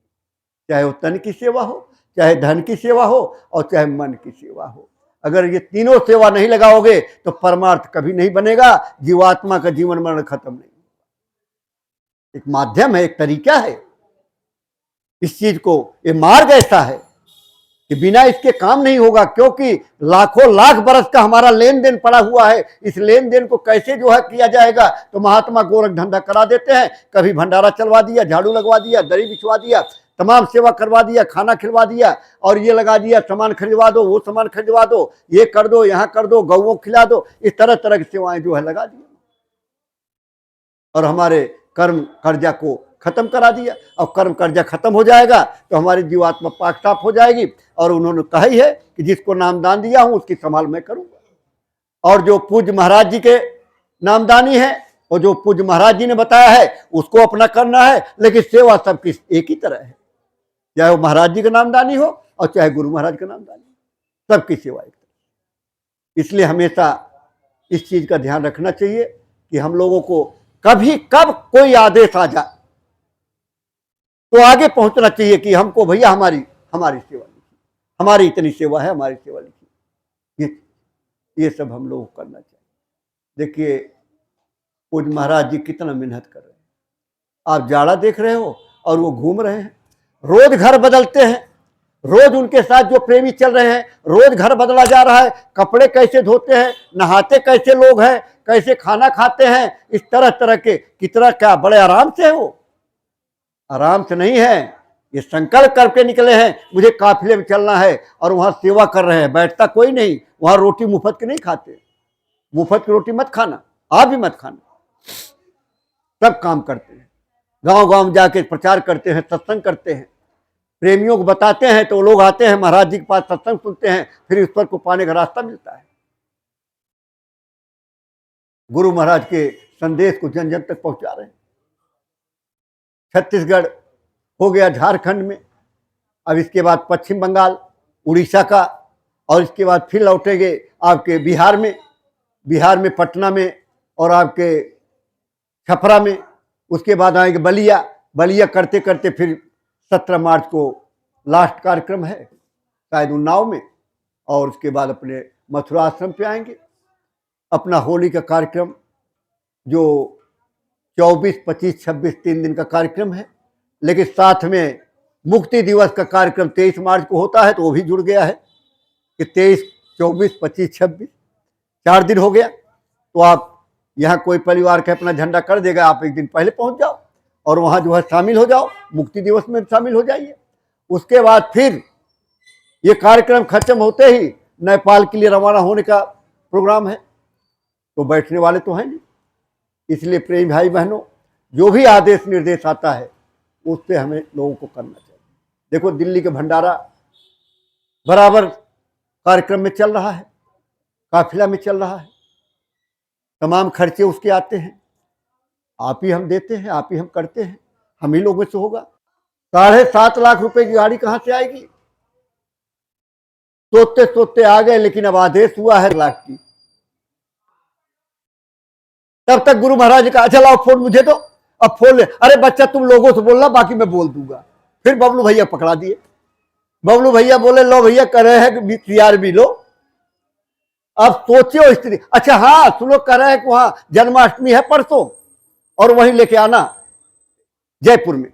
Speaker 1: चाहे वो तन की सेवा हो, चाहे धन की सेवा हो और चाहे मन की सेवा हो। अगर ये तीनों सेवा नहीं लगाओगे तो परमार्थ कभी नहीं बनेगा, जीवात्मा का जीवन मरण खत्म नहीं। एक माध्यम है, एक तरीका है इस चीज को, ये मार्ग ऐसा है कि बिना इसके काम नहीं होगा, क्योंकि लाखों लाख बरस का हमारा लेन देन पड़ा हुआ है। इस लेन देन को कैसे जो है किया जाएगा, तो महात्मा गोरख धंधा करा देते हैं। कभी भंडारा चलवा दिया, झाड़ू लगवा दिया, दरी बिछवा दिया, तमाम सेवा करवा दिया, खाना खिलवा दिया और ये लगा दिया सामान खरीदवा दो, वो सामान खरीदवा दो, ये कर दो, यहाँ कर दो, गौओं खिला दो। इस तरह तरह की सेवाएं जो है लगा दी और हमारे कर्म कर्जा को खत्म करा दिया। और कर्म कर्जा खत्म हो जाएगा तो हमारी जीवात्मा पाक साफ हो जाएगी। और उन्होंने कहा ही है कि जिसको नामदान दिया हूं उसकी संभाल मैं करूंगा। और जो पूज्य महाराज जी के नामदानी है और जो पूज्य महाराज जी ने बताया है उसको अपना करना है। लेकिन सेवा सबकी एक ही तरह है, चाहे वो महाराज जी का नामदानी हो और चाहे गुरु महाराज का नामदानी, सबकी सेवा एक तरह। इसलिए हमेशा इस चीज का ध्यान रखना चाहिए कि हम लोगों को कभी कब कोई आदेश आ जाए तो आगे पहुंचना चाहिए कि हमको भैया हमारी सेवा लिखी, हमारी इतनी सेवा है, हमारी सेवा लिखी। ये सब हम लोगों को करना चाहिए। देखिए पूज्य महाराज जी कितना मेहनत कर रहे हैं। आप जाड़ा देख रहे हो और वो घूम रहे हैं, रोज घर बदलते हैं, रोज उनके साथ जो प्रेमी चल रहे हैं, रोज घर बदला जा रहा है। कपड़े कैसे धोते हैं, नहाते कैसे लोग हैं, कैसे खाना खाते हैं, इस तरह तरह के कितना क्या बड़े आराम से है। वो आराम से नहीं है, ये संकल्प करके निकले हैं मुझे काफिले में चलना है और वहां सेवा कर रहे हैं। बैठता कोई नहीं, वहां रोटी मुफ्त की नहीं खाते, मुफ्त की रोटी मत खाना, आप भी मत खाना। सब काम करते हैं, गांव गांव जाके प्रचार करते हैं, सत्संग करते हैं, प्रेमियों को बताते हैं तो लोग आते हैं महाराज जी के पास, सत्संग सुनते हैं, फिर ईश्वर को पाने का रास्ता मिलता है। गुरु महाराज के संदेश को जन जन तक पहुंचा रहे हैं। छत्तीसगढ़ हो गया, झारखंड में, अब इसके बाद पश्चिम बंगाल, उड़ीसा का, और इसके बाद फिर लौटेंगे आपके बिहार में पटना में और आपके छपरा में। उसके बाद आएंगे बलिया करते करते फिर 17 मार्च को लास्ट कार्यक्रम है शायद उन्नाव में। और उसके बाद अपने मथुरा आश्रम पे आएंगे। अपना होली का कार्यक्रम जो 24, 25, 26 3 दिन का कार्यक्रम है। लेकिन साथ में मुक्ति दिवस का कार्यक्रम 23 मार्च को होता है, तो वो भी जुड़ गया है कि 23, 24, 25, 26 4 दिन हो गया। तो आप यहाँ कोई परिवार का अपना झंडा कर देगा, आप एक दिन पहले पहुंच जाओ और वहाँ जो है शामिल हो जाओ, मुक्ति दिवस में शामिल हो जाइए। उसके बाद फिर ये कार्यक्रम खत्म होते ही नेपाल के लिए रवाना होने का प्रोग्राम है। तो बैठने वाले तो हैं नहीं, इसलिए प्रेम भाई बहनों, जो भी आदेश निर्देश आता है उससे हमें लोगों को करना चाहिए। देखो दिल्ली के भंडारा बराबर कार्यक्रम में चल रहा है, काफिला में चल रहा है, तमाम खर्चे उसके आते हैं, आप ही हम देते हैं, आप ही हम करते हैं, हम ही लोगों से होगा। 7.5 लाख रुपए की गाड़ी कहां से आएगी? सोचते सोचते आ गए, लेकिन अब आदेश हुआ है लाख की। तब तक गुरु महाराज ने कहा अच्छा लाओ फोन मुझे दो। अब फोन ले, अरे बच्चा तुम लोगों से बोलना, बाकी मैं बोल दूंगा। फिर बबलू भैया पकड़ा दिए। बबलू भैया बोले लो भैया कह रहे हैं कि तैयार भी लो। अब सोचियो स्थिति। अच्छा हाँ सुनो, कह रहे हैं कि वहां जन्माष्टमी है परसों और वहीं लेके आना जयपुर में।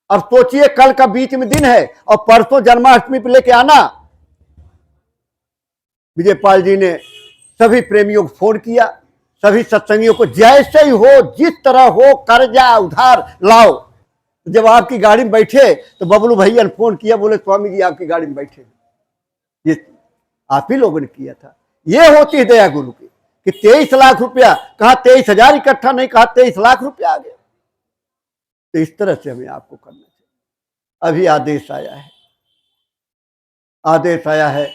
Speaker 1: अब सोचिए कल का बीच में दिन है और परसों जन्माष्टमी पे लेके आना। विजयपाल जी ने सभी प्रेमियों को फोन किया, सभी सत्संगियों को, जैसे ही हो, जिस तरह हो, कर्जा उधार लाओ। जब आपकी गाड़ी में बैठे तो बबलू भैया ने फोन किया, बोले स्वामी जी आपकी गाड़ी में बैठे। ये आप ही लोगों ने किया था। ये होती है दया गुरु की कि 23 लाख रुपया, कहा 23,000 इकट्ठा नहीं, कहा 23 लाख रुपया आ गया। तो इस तरह से हमें आपको करना चाहिए। अभी आदेश आया है